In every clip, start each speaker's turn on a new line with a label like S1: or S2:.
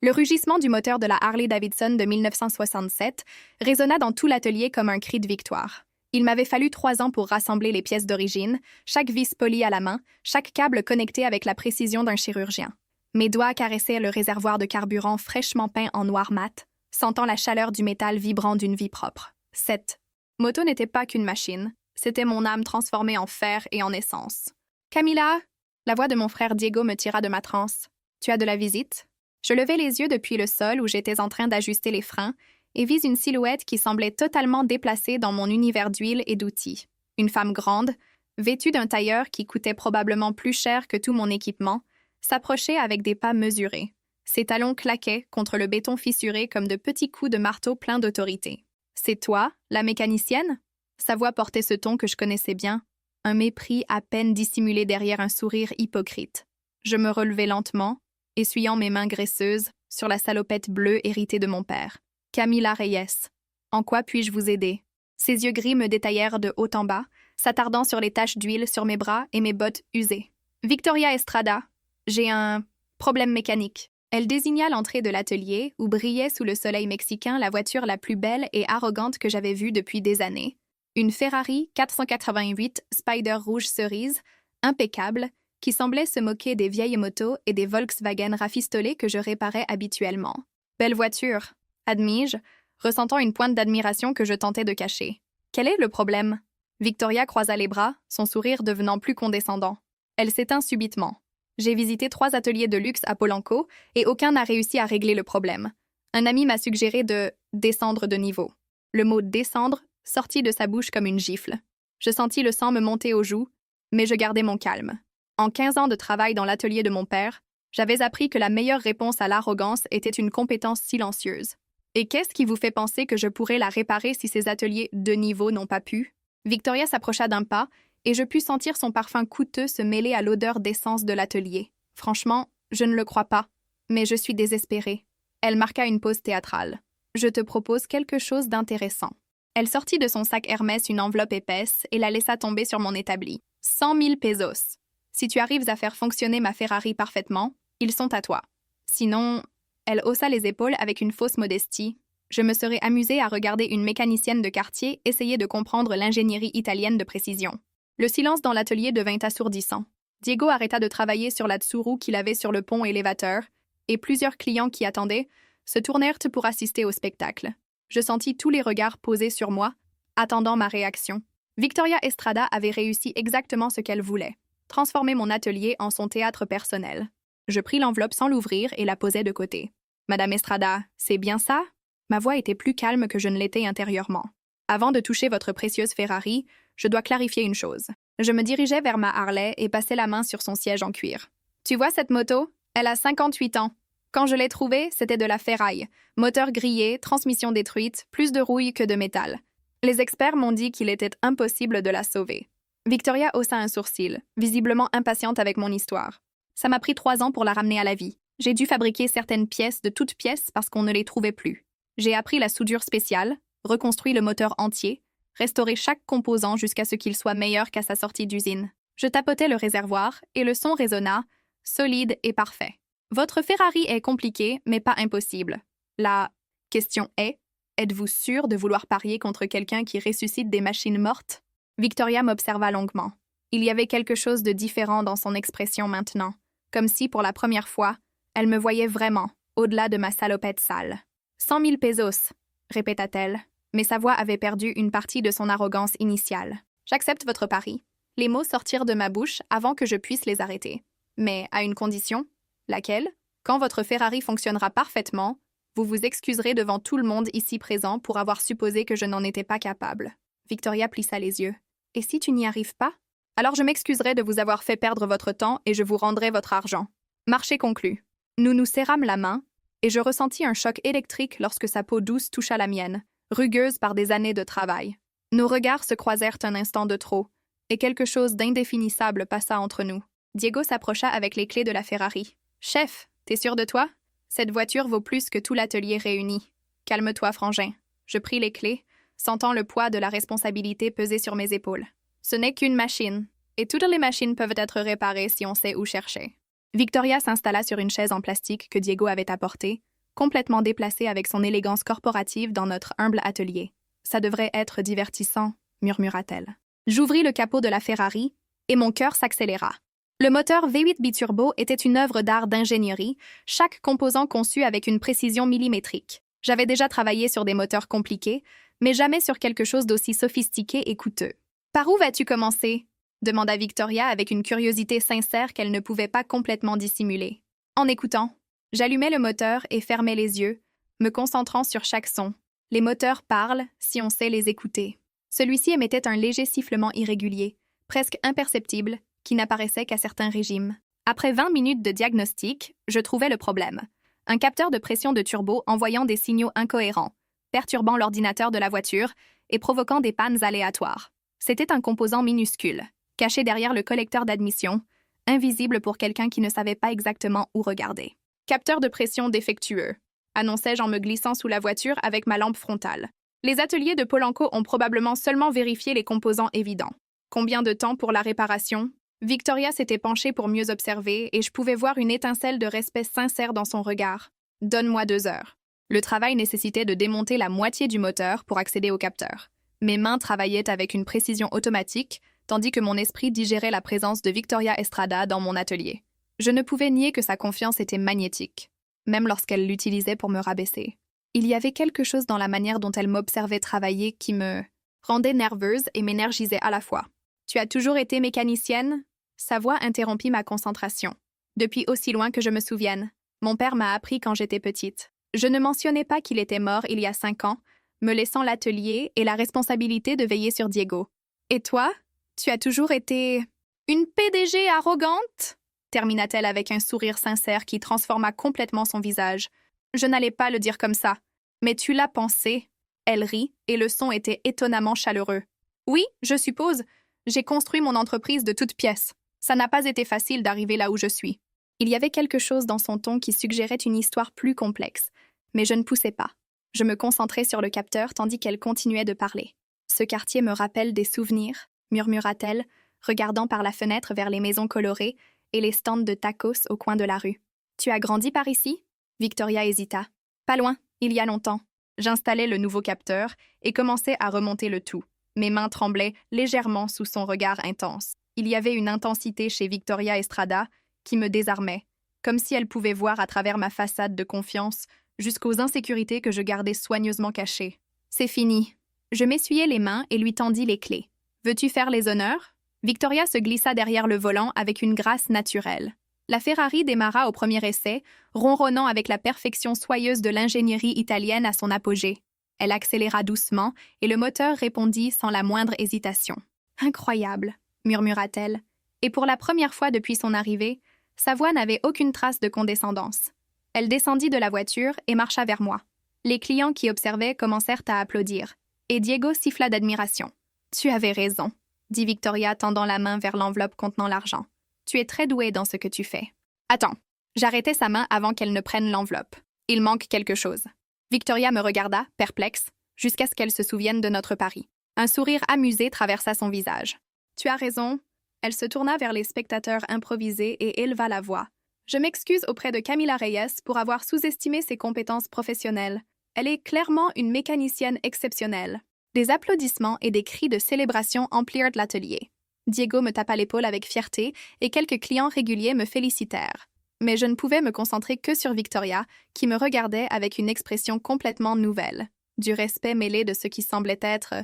S1: Le rugissement du moteur de la Harley-Davidson de 1967 résonna dans tout l'atelier comme un cri de victoire. Il m'avait fallu 3 ans pour rassembler les pièces d'origine, chaque vis polie à la main, chaque câble connecté avec la précision d'un chirurgien. Mes doigts caressaient le réservoir de carburant fraîchement peint en noir mat, sentant la chaleur du métal vibrant d'une vie propre. Cette moto n'était pas qu'une machine, c'était mon âme transformée en fer et en essence. « Camilla !» La voix de mon frère Diego me tira de ma transe. « Tu as de la visite ?» Je levai les yeux depuis le sol où j'étais en train d'ajuster les freins et vis une silhouette qui semblait totalement déplacée dans mon univers d'huile et d'outils. Une femme grande, vêtue d'un tailleur qui coûtait probablement plus cher que tout mon équipement, s'approchait avec des pas mesurés. Ses talons claquaient contre le béton fissuré comme de petits coups de marteau pleins d'autorité. « C'est toi, la mécanicienne ?» Sa voix portait ce ton que je connaissais bien, un mépris à peine dissimulé derrière un sourire hypocrite. Je me relevai lentement, essuyant mes mains graisseuses sur la salopette bleue héritée de mon père. « Camilla Reyes, en quoi puis-je vous aider ?» Ses yeux gris me détaillèrent de haut en bas, s'attardant sur les taches d'huile sur mes bras et mes bottes usées. « Victoria Estrada, j'ai un problème mécanique. » Elle désigna l'entrée de l'atelier où brillait sous le soleil mexicain la voiture la plus belle et arrogante que j'avais vue depuis des années. Une Ferrari 488 Spider rouge cerise, impeccable, qui semblait se moquer des vieilles motos et des Volkswagen rafistolés que je réparais habituellement. « Belle voiture », admis-je, ressentant une pointe d'admiration que je tentais de cacher. « Quel est le problème ?» Victoria croisa les bras, son sourire devenant plus condescendant. Elle s'éteint subitement. J'ai visité 3 ateliers de luxe à Polanco et aucun n'a réussi à régler le problème. Un ami m'a suggéré de descendre de niveau. Le mot « descendre » sortit de sa bouche comme une gifle. Je sentis le sang me monter aux joues, mais je gardai mon calme. En 15 ans de travail dans l'atelier de mon père, j'avais appris que la meilleure réponse à l'arrogance était une compétence silencieuse. Et qu'est-ce qui vous fait penser que je pourrais la réparer si ces ateliers de niveau n'ont pas pu? Victoria s'approcha d'un pas, et je pus sentir son parfum coûteux se mêler à l'odeur d'essence de l'atelier. Franchement, je ne le crois pas, mais je suis désespérée. Elle marqua une pause théâtrale. Je te propose quelque chose d'intéressant. Elle sortit de son sac Hermès une enveloppe épaisse et la laissa tomber sur mon établi. 100 000 pesos. Si tu arrives à faire fonctionner ma Ferrari parfaitement, ils sont à toi. Sinon, elle haussa les épaules avec une fausse modestie. Je me serais amusée à regarder une mécanicienne de quartier essayer de comprendre l'ingénierie italienne de précision. Le silence dans l'atelier devint assourdissant. Diego arrêta de travailler sur la Tsuru qu'il avait sur le pont élévateur, et plusieurs clients qui attendaient se tournèrent pour assister au spectacle. Je sentis tous les regards posés sur moi, attendant ma réaction. Victoria Estrada avait réussi exactement ce qu'elle voulait, transformer mon atelier en son théâtre personnel. Je pris l'enveloppe sans l'ouvrir et la posai de côté. « Madame Estrada, c'est bien ça ?» Ma voix était plus calme que je ne l'étais intérieurement. « Avant de toucher votre précieuse Ferrari, je dois clarifier une chose. » Je me dirigeai vers ma Harley et passai la main sur son siège en cuir. « Tu vois cette moto? Elle a 58 ans. Quand je l'ai trouvée, c'était de la ferraille. Moteur grillé, transmission détruite, plus de rouille que de métal. Les experts m'ont dit qu'il était impossible de la sauver. » Victoria haussa un sourcil, visiblement impatiente avec mon histoire. Ça m'a pris 3 ans pour la ramener à la vie. J'ai dû fabriquer certaines pièces de toutes pièces parce qu'on ne les trouvait plus. J'ai appris la soudure spéciale, reconstruit le moteur entier, restauré chaque composant jusqu'à ce qu'il soit meilleur qu'à sa sortie d'usine. Je tapotai le réservoir et le son résonna, solide et parfait. Votre Ferrari est compliqué, mais pas impossible. La question est, êtes-vous sûr de vouloir parier contre quelqu'un qui ressuscite des machines mortes? Victoria m'observa longuement. Il y avait quelque chose de différent dans son expression maintenant, comme si, pour la première fois, elle me voyait vraiment, au-delà de ma salopette sale. 100 000 pesos, répéta-t-elle, mais sa voix avait perdu une partie de son arrogance initiale. J'accepte votre pari. Les mots sortirent de ma bouche avant que je puisse les arrêter. Mais à une condition. Laquelle? Quand votre Ferrari fonctionnera parfaitement, vous vous excuserez devant tout le monde ici présent pour avoir supposé que je n'en étais pas capable. Victoria plissa les yeux. Et si tu n'y arrives pas? Alors je m'excuserai de vous avoir fait perdre votre temps et je vous rendrai votre argent. Marché conclu. Nous nous serrâmes la main, et je ressentis un choc électrique lorsque sa peau douce toucha la mienne, rugueuse par des années de travail. Nos regards se croisèrent un instant de trop, et quelque chose d'indéfinissable passa entre nous. Diego s'approcha avec les clés de la Ferrari. « Chef, t'es sûr de toi? Cette voiture vaut plus que tout l'atelier réuni. Calme-toi, frangin. » Je pris les clés, sentant le poids de la responsabilité peser sur mes épaules. Ce n'est qu'une machine, et toutes les machines peuvent être réparées si on sait où chercher. Victoria s'installa sur une chaise en plastique que Diego avait apportée, complètement déplacé avec son élégance corporative dans notre humble atelier. Ça devrait être divertissant, murmura-t-elle. J'ouvris le capot de la Ferrari et mon cœur s'accéléra. Le moteur V8 biturbo était une œuvre d'art d'ingénierie, chaque composant conçu avec une précision millimétrique. J'avais déjà travaillé sur des moteurs compliqués, mais jamais sur quelque chose d'aussi sophistiqué et coûteux. « Par où vas-tu commencer ?» demanda Victoria avec une curiosité sincère qu'elle ne pouvait pas complètement dissimuler. En écoutant, j'allumais le moteur et fermais les yeux, me concentrant sur chaque son. Les moteurs parlent si on sait les écouter. Celui-ci émettait un léger sifflement irrégulier, presque imperceptible, qui n'apparaissait qu'à certains régimes. Après 20 minutes de diagnostic, je trouvais le problème. Un capteur de pression de turbo envoyant des signaux incohérents, perturbant l'ordinateur de la voiture et provoquant des pannes aléatoires. C'était un composant minuscule, caché derrière le collecteur d'admission, invisible pour quelqu'un qui ne savait pas exactement où regarder. « Capteur de pression défectueux », annonçai-je en me glissant sous la voiture avec ma lampe frontale. Les ateliers de Polanco ont probablement seulement vérifié les composants évidents. Combien de temps pour la réparation? Victoria s'était penchée pour mieux observer et je pouvais voir une étincelle de respect sincère dans son regard. « Donne-moi 2 heures. » Le travail nécessitait de démonter la moitié du moteur pour accéder au capteur. Mes mains travaillaient avec une précision automatique, tandis que mon esprit digérait la présence de Victoria Estrada dans mon atelier. Je ne pouvais nier que sa confiance était magnétique, même lorsqu'elle l'utilisait pour me rabaisser. Il y avait quelque chose dans la manière dont elle m'observait travailler qui me rendait nerveuse et m'énergisait à la fois. « Tu as toujours été mécanicienne ?» Sa voix interrompit ma concentration. Depuis aussi loin que je me souvienne, mon père m'a appris quand j'étais petite. Je ne mentionnais pas qu'il était mort il y a 5 ans, me laissant l'atelier et la responsabilité de veiller sur Diego. « Et toi, tu as toujours été une PDG arrogante ?» termina-t-elle avec un sourire sincère qui transforma complètement son visage. « Je n'allais pas le dire comme ça, mais tu l'as pensé. » Elle rit, et le son était étonnamment chaleureux. « Oui, je suppose. J'ai construit mon entreprise de toutes pièces. Ça n'a pas été facile d'arriver là où je suis. » Il y avait quelque chose dans son ton qui suggérait une histoire plus complexe, mais je ne poussais pas. Je me concentrais sur le capteur tandis qu'elle continuait de parler. « Ce quartier me rappelle des souvenirs, » murmura-t-elle, regardant par la fenêtre vers les maisons colorées et les stands de tacos au coin de la rue. « Tu as grandi par ici ?» Victoria hésita. « Pas loin, il y a longtemps. » J'installai le nouveau capteur et commençai à remonter le tout. Mes mains tremblaient légèrement sous son regard intense. Il y avait une intensité chez Victoria Estrada qui me désarmait, comme si elle pouvait voir à travers ma façade de confiance jusqu'aux insécurités que je gardais soigneusement cachées. « C'est fini. » Je m'essuyai les mains et lui tendis les clés. « Veux-tu faire les honneurs ?» Victoria se glissa derrière le volant avec une grâce naturelle. La Ferrari démarra au premier essai, ronronnant avec la perfection soyeuse de l'ingénierie italienne à son apogée. Elle accéléra doucement et le moteur répondit sans la moindre hésitation. « Incroyable !» murmura-t-elle. Et pour la première fois depuis son arrivée, sa voix n'avait aucune trace de condescendance. Elle descendit de la voiture et marcha vers moi. Les clients qui observaient commencèrent à applaudir, et Diego siffla d'admiration. « Tu avais raison », dit Victoria tendant la main vers l'enveloppe contenant l'argent. « Tu es très douée dans ce que tu fais. » « Attends. » J'arrêtai sa main avant qu'elle ne prenne l'enveloppe. « Il manque quelque chose. » Victoria me regarda, perplexe, jusqu'à ce qu'elle se souvienne de notre pari. Un sourire amusé traversa son visage. « Tu as raison. » Elle se tourna vers les spectateurs improvisés et éleva la voix. « Je m'excuse auprès de Camila Reyes pour avoir sous-estimé ses compétences professionnelles. Elle est clairement une mécanicienne exceptionnelle. » Des applaudissements et des cris de célébration emplirent l'atelier. Diego me tapa l'épaule avec fierté et quelques clients réguliers me félicitèrent. Mais je ne pouvais me concentrer que sur Victoria, qui me regardait avec une expression complètement nouvelle. Du respect mêlé de ce qui semblait être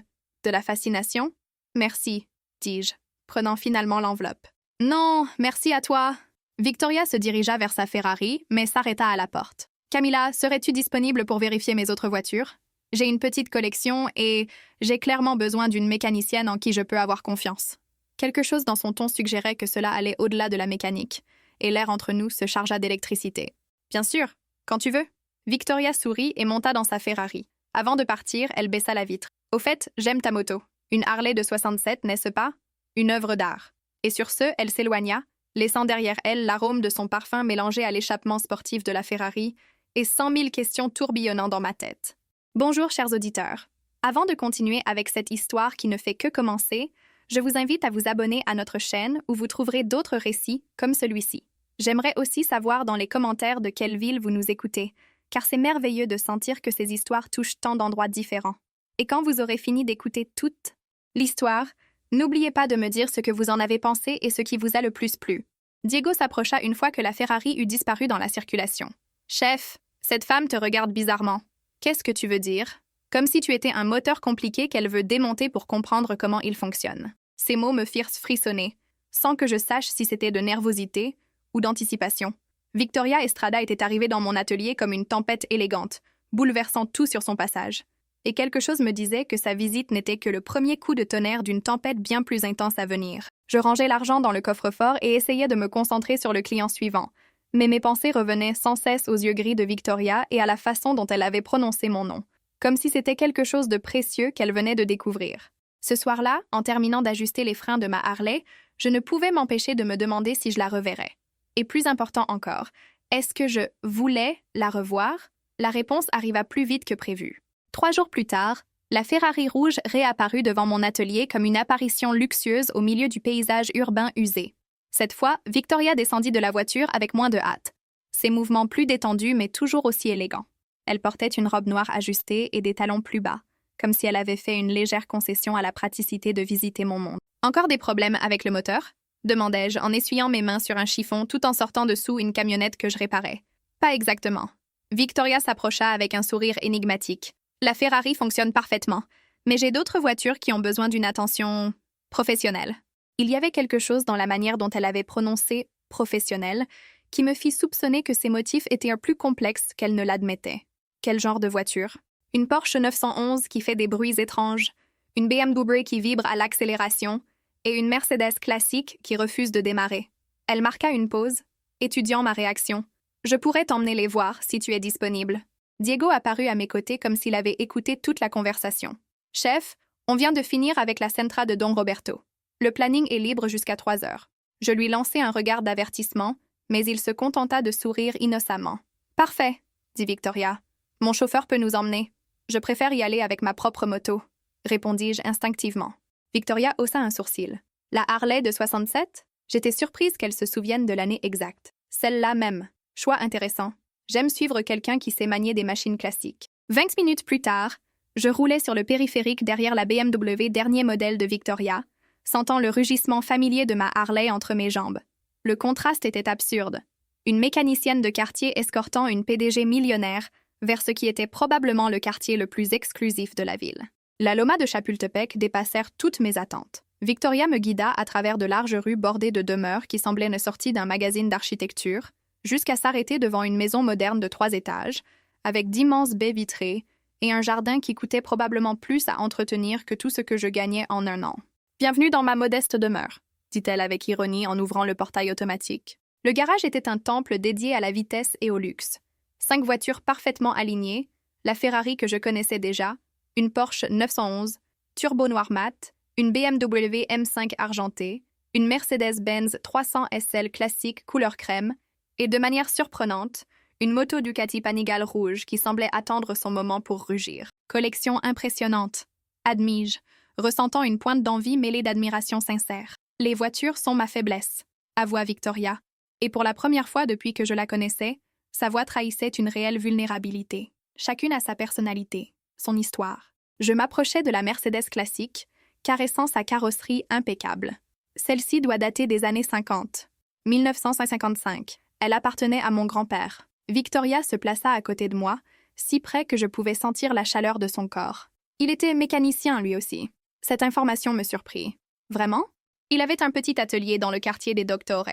S1: de la fascination. « Merci, » dis-je, prenant finalement l'enveloppe. « Non, merci à toi. » Victoria se dirigea vers sa Ferrari, mais s'arrêta à la porte. « Camila, serais-tu disponible pour vérifier mes autres voitures? J'ai une petite collection et j'ai clairement besoin d'une mécanicienne en qui je peux avoir confiance. » Quelque chose dans son ton suggérait que cela allait au-delà de la mécanique, et l'air entre nous se chargea d'électricité. « Bien sûr, quand tu veux. » Victoria sourit et monta dans sa Ferrari. Avant de partir, elle baissa la vitre. « Au fait, j'aime ta moto. Une Harley de 67, n'est-ce pas? Une œuvre d'art. » Et sur ce, elle s'éloigna, laissant derrière elle l'arôme de son parfum mélangé à l'échappement sportif de la Ferrari et 100 000 questions tourbillonnant dans ma tête. Bonjour, chers auditeurs. Avant de continuer avec cette histoire qui ne fait que commencer, je vous invite à vous abonner à notre chaîne où vous trouverez d'autres récits comme celui-ci. J'aimerais aussi savoir dans les commentaires de quelle ville vous nous écoutez, car c'est merveilleux de sentir que ces histoires touchent tant d'endroits différents. Et quand vous aurez fini d'écouter toute l'histoire, n'oubliez pas de me dire ce que vous en avez pensé et ce qui vous a le plus plu. Diego s'approcha une fois que la Ferrari eut disparu dans la circulation. « Chef, cette femme te regarde bizarrement. Qu'est-ce que tu veux dire? » Comme si tu étais un moteur compliqué qu'elle veut démonter pour comprendre comment il fonctionne. Ces mots me firent frissonner, sans que je sache si c'était de nervosité ou d'anticipation. Victoria Estrada était arrivée dans mon atelier comme une tempête élégante, bouleversant tout sur son passage. Et quelque chose me disait que sa visite n'était que le premier coup de tonnerre d'une tempête bien plus intense à venir. Je rangeais l'argent dans le coffre-fort et essayais de me concentrer sur le client suivant, mais mes pensées revenaient sans cesse aux yeux gris de Victoria et à la façon dont elle avait prononcé mon nom, comme si c'était quelque chose de précieux qu'elle venait de découvrir. Ce soir-là, en terminant d'ajuster les freins de ma Harley, je ne pouvais m'empêcher de me demander si je la reverrais. Et plus important encore, est-ce que je voulais la revoir? La réponse arriva plus vite que prévu. 3 jours plus tard, la Ferrari rouge réapparut devant mon atelier comme une apparition luxueuse au milieu du paysage urbain usé. Cette fois, Victoria descendit de la voiture avec moins de hâte. Ses mouvements plus détendus mais toujours aussi élégants. Elle portait une robe noire ajustée et des talons plus bas, comme si elle avait fait une légère concession à la praticité de visiter mon monde. « Encore des problèmes avec le moteur ?» demandai-je en essuyant mes mains sur un chiffon tout en sortant dessous une camionnette que je réparais. « Pas exactement. » Victoria s'approcha avec un sourire énigmatique. « La Ferrari fonctionne parfaitement, mais j'ai d'autres voitures qui ont besoin d'une attention professionnelle. » Il y avait quelque chose dans la manière dont elle avait prononcé « professionnel » qui me fit soupçonner que ses motifs étaient plus complexes qu'elle ne l'admettait. Quel genre de voiture? Une Porsche 911 qui fait des bruits étranges, une BMW qui vibre à l'accélération et une Mercedes classique qui refuse de démarrer. Elle marqua une pause, étudiant ma réaction. « Je pourrais t'emmener les voir si tu es disponible. » Diego apparut à mes côtés comme s'il avait écouté toute la conversation. « Chef, on vient de finir avec la Centra de Don Roberto. Le planning est libre jusqu'à 3 heures. » Je lui lançai un regard d'avertissement, mais il se contenta de sourire innocemment. « Parfait, » dit Victoria. « Mon chauffeur peut nous emmener. Je préfère y aller avec ma propre moto, » répondis-je instinctivement. Victoria haussa un sourcil. « La Harley de 67 ?» J'étais surprise qu'elle se souvienne de l'année exacte. Celle-là même. Choix intéressant. J'aime suivre quelqu'un qui sait manier des machines classiques. 20 minutes plus tard, je roulais sur le périphérique derrière la BMW dernier modèle de Victoria, sentant le rugissement familier de ma Harley entre mes jambes. Le contraste était absurde. Une mécanicienne de quartier escortant une PDG millionnaire vers ce qui était probablement le quartier le plus exclusif de la ville. La Loma de Chapultepec dépassèrent toutes mes attentes. Victoria me guida à travers de larges rues bordées de demeures qui semblaient ne sorties d'un magazine d'architecture, jusqu'à s'arrêter devant une maison moderne de 3 étages, avec d'immenses baies vitrées et un jardin qui coûtait probablement plus à entretenir que tout ce que je gagnais en un an. « Bienvenue dans ma modeste demeure », dit-elle avec ironie en ouvrant le portail automatique. Le garage était un temple dédié à la vitesse et au luxe. 5 voitures parfaitement alignées, la Ferrari que je connaissais déjà, une Porsche 911, turbo noir mat, une BMW M5 argentée, une Mercedes-Benz 300 SL classique couleur crème, et de manière surprenante, une moto Ducati Panigale rouge qui semblait attendre son moment pour rugir. Collection impressionnante, admis-je, ressentant une pointe d'envie mêlée d'admiration sincère. Les voitures sont ma faiblesse, avoua Victoria, et pour la première fois depuis que je la connaissais, sa voix trahissait une réelle vulnérabilité. Chacune a sa personnalité, son histoire. Je m'approchais de la Mercedes classique, caressant sa carrosserie impeccable. Celle-ci doit dater des années 50, 1955. Elle appartenait à mon grand-père. Victoria se plaça à côté de moi, si près que je pouvais sentir la chaleur de son corps. Il était mécanicien, lui aussi. Cette information me surprit. Vraiment? Il avait un petit atelier dans le quartier des Doctores.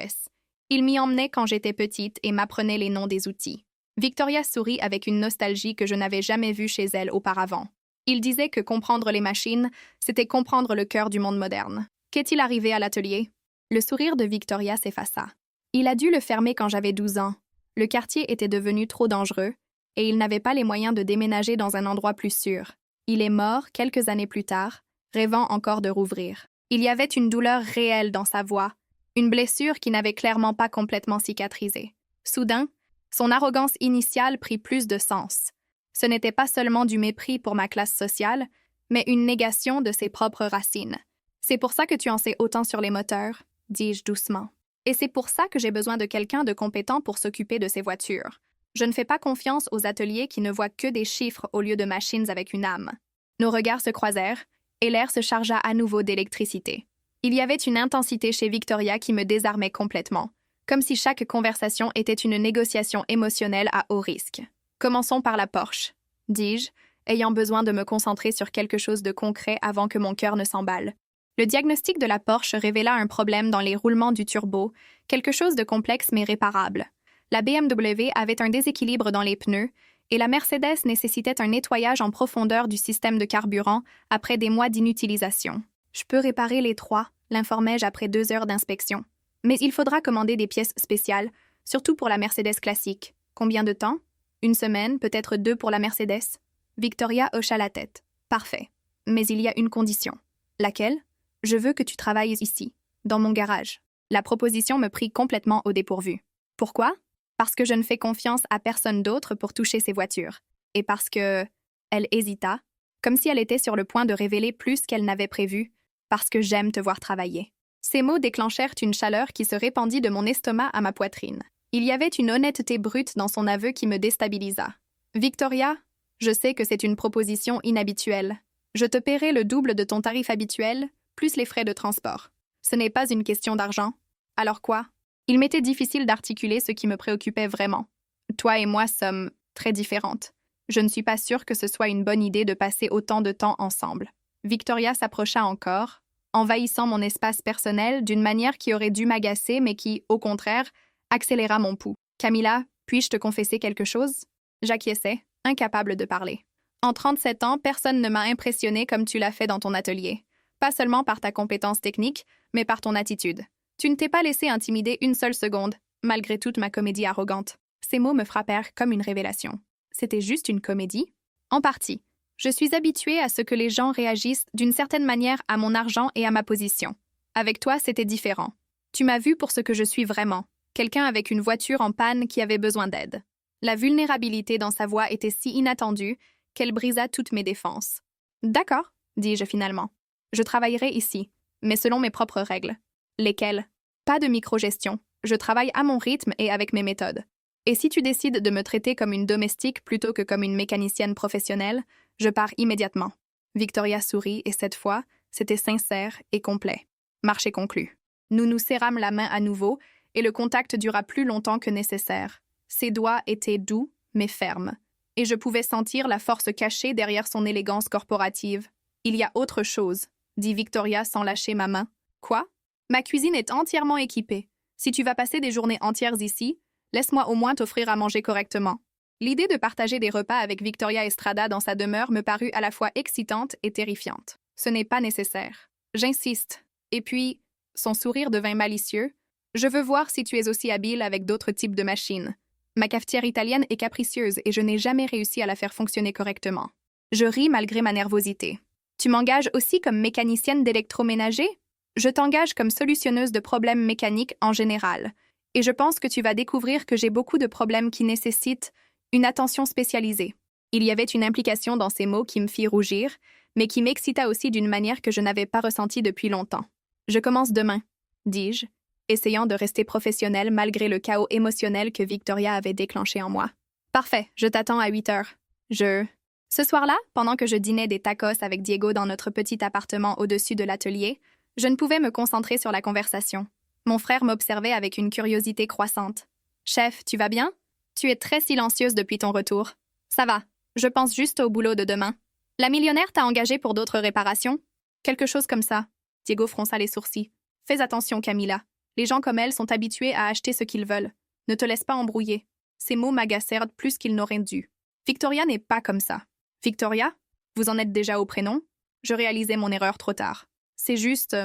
S1: Il m'y emmenait quand j'étais petite et m'apprenait les noms des outils. Victoria sourit avec une nostalgie que je n'avais jamais vue chez elle auparavant. Il disait que comprendre les machines, c'était comprendre le cœur du monde moderne. Qu'est-il arrivé à l'atelier? Le sourire de Victoria s'effaça. Il a dû le fermer quand j'avais 12 ans. Le quartier était devenu trop dangereux et il n'avait pas les moyens de déménager dans un endroit plus sûr. Il est mort quelques années plus tard, rêvant encore de rouvrir. Il y avait une douleur réelle dans sa voix, une blessure qui n'avait clairement pas complètement cicatrisé. Soudain, son arrogance initiale prit plus de sens. Ce n'était pas seulement du mépris pour ma classe sociale, mais une négation de ses propres racines. « C'est pour ça que tu en sais autant sur les moteurs », dis-je doucement. « Et c'est pour ça que j'ai besoin de quelqu'un de compétent pour s'occuper de ces voitures. » Je ne fais pas confiance aux ateliers qui ne voient que des chiffres au lieu de machines avec une âme. Nos regards se croisèrent, et l'air se chargea à nouveau d'électricité. Il y avait une intensité chez Victoria qui me désarmait complètement, comme si chaque conversation était une négociation émotionnelle à haut risque. Commençons par la Porsche, dis-je, ayant besoin de me concentrer sur quelque chose de concret avant que mon cœur ne s'emballe. Le diagnostic de la Porsche révéla un problème dans les roulements du turbo, quelque chose de complexe mais réparable. La BMW avait un déséquilibre dans les pneus, et la Mercedes nécessitait un nettoyage en profondeur du système de carburant après des mois d'inutilisation. Je peux réparer les trois, l'informai-je après 2 heures d'inspection. Mais il faudra commander des pièces spéciales, surtout pour la Mercedes classique. Combien de temps? 1 semaine, peut-être 2 pour la Mercedes. Victoria hocha la tête. Parfait. Mais il y a une condition. Laquelle? Je veux que tu travailles ici, dans mon garage. La proposition me prit complètement au dépourvu. Pourquoi? Parce que je ne fais confiance à personne d'autre pour toucher ces voitures. Et parce que... Elle hésita, comme si elle était sur le point de révéler plus qu'elle n'avait prévu, parce que j'aime te voir travailler. Ces mots déclenchèrent une chaleur qui se répandit de mon estomac à ma poitrine. Il y avait une honnêteté brute dans son aveu qui me déstabilisa. Victoria, je sais que c'est une proposition inhabituelle. Je te paierai le double de ton tarif habituel, plus les frais de transport. Ce n'est pas une question d'argent. Alors quoi? Il m'était difficile d'articuler ce qui me préoccupait vraiment. Toi et moi sommes très différentes. Je ne suis pas sûre que ce soit une bonne idée de passer autant de temps ensemble. Victoria s'approcha encore, envahissant mon espace personnel d'une manière qui aurait dû m'agacer mais qui, au contraire, accéléra mon pouls. Camilla, puis-je te confesser quelque chose? J'acquiesçai, incapable de parler. En 37 ans, personne ne m'a impressionné comme tu l'as fait dans ton atelier. Pas seulement par ta compétence technique, mais par ton attitude. Tu ne t'es pas laissé intimider une seule seconde, malgré toute ma comédie arrogante. Ces mots me frappèrent comme une révélation. C'était juste une comédie? En partie. Je suis habituée à ce que les gens réagissent d'une certaine manière à mon argent et à ma position. Avec toi, c'était différent. Tu m'as vu pour ce que je suis vraiment, quelqu'un avec une voiture en panne qui avait besoin d'aide. La vulnérabilité dans sa voix était si inattendue qu'elle brisa toutes mes défenses. D'accord, dis-je finalement. Je travaillerai ici, mais selon mes propres règles. Lesquelles? Pas de microgestion. Je travaille à mon rythme et avec mes méthodes. Et si tu décides de me traiter comme une domestique plutôt que comme une mécanicienne professionnelle, je pars immédiatement. Victoria sourit et cette fois, c'était sincère et complet. Marché conclu. Nous nous serrâmes la main à nouveau et le contact dura plus longtemps que nécessaire. Ses doigts étaient doux, mais fermes. Et je pouvais sentir la force cachée derrière son élégance corporative. Il y a autre chose, dit Victoria sans lâcher ma main. Quoi? Ma cuisine est entièrement équipée. Si tu vas passer des journées entières ici, laisse-moi au moins t'offrir à manger correctement. L'idée de partager des repas avec Victoria Estrada dans sa demeure me parut à la fois excitante et terrifiante. Ce n'est pas nécessaire. J'insiste. Et puis, son sourire devint malicieux. Je veux voir si tu es aussi habile avec d'autres types de machines. Ma cafetière italienne est capricieuse et je n'ai jamais réussi à la faire fonctionner correctement. Je ris malgré ma nervosité. Tu m'engages aussi comme mécanicienne d'électroménager? Je t'engage comme solutionneuse de problèmes mécaniques en général. Et je pense que tu vas découvrir que j'ai beaucoup de problèmes qui nécessitent une attention spécialisée. Il y avait une implication dans ces mots qui me fit rougir, mais qui m'excita aussi d'une manière que je n'avais pas ressentie depuis longtemps. Je commence demain, dis-je, essayant de rester professionnelle malgré le chaos émotionnel que Victoria avait déclenché en moi. Parfait, je t'attends à 8 heures. Ce soir-là, pendant que je dînais des tacos avec Diego dans notre petit appartement au-dessus de l'atelier, je ne pouvais me concentrer sur la conversation. Mon frère m'observait avec une curiosité croissante. « Chef, tu vas bien? Tu es très silencieuse depuis ton retour. Ça va, je pense juste au boulot de demain. La millionnaire t'a engagé pour d'autres réparations? Quelque chose comme ça. » Diego fronça les sourcils. « Fais attention, Camilla. Les gens comme elle sont habitués à acheter ce qu'ils veulent. Ne te laisse pas embrouiller. » Ces mots m'agacèrent plus qu'ils n'auraient dû. Victoria n'est pas comme ça. Victoria? Vous en êtes déjà au prénom? Je réalisais mon erreur trop tard. C'est juste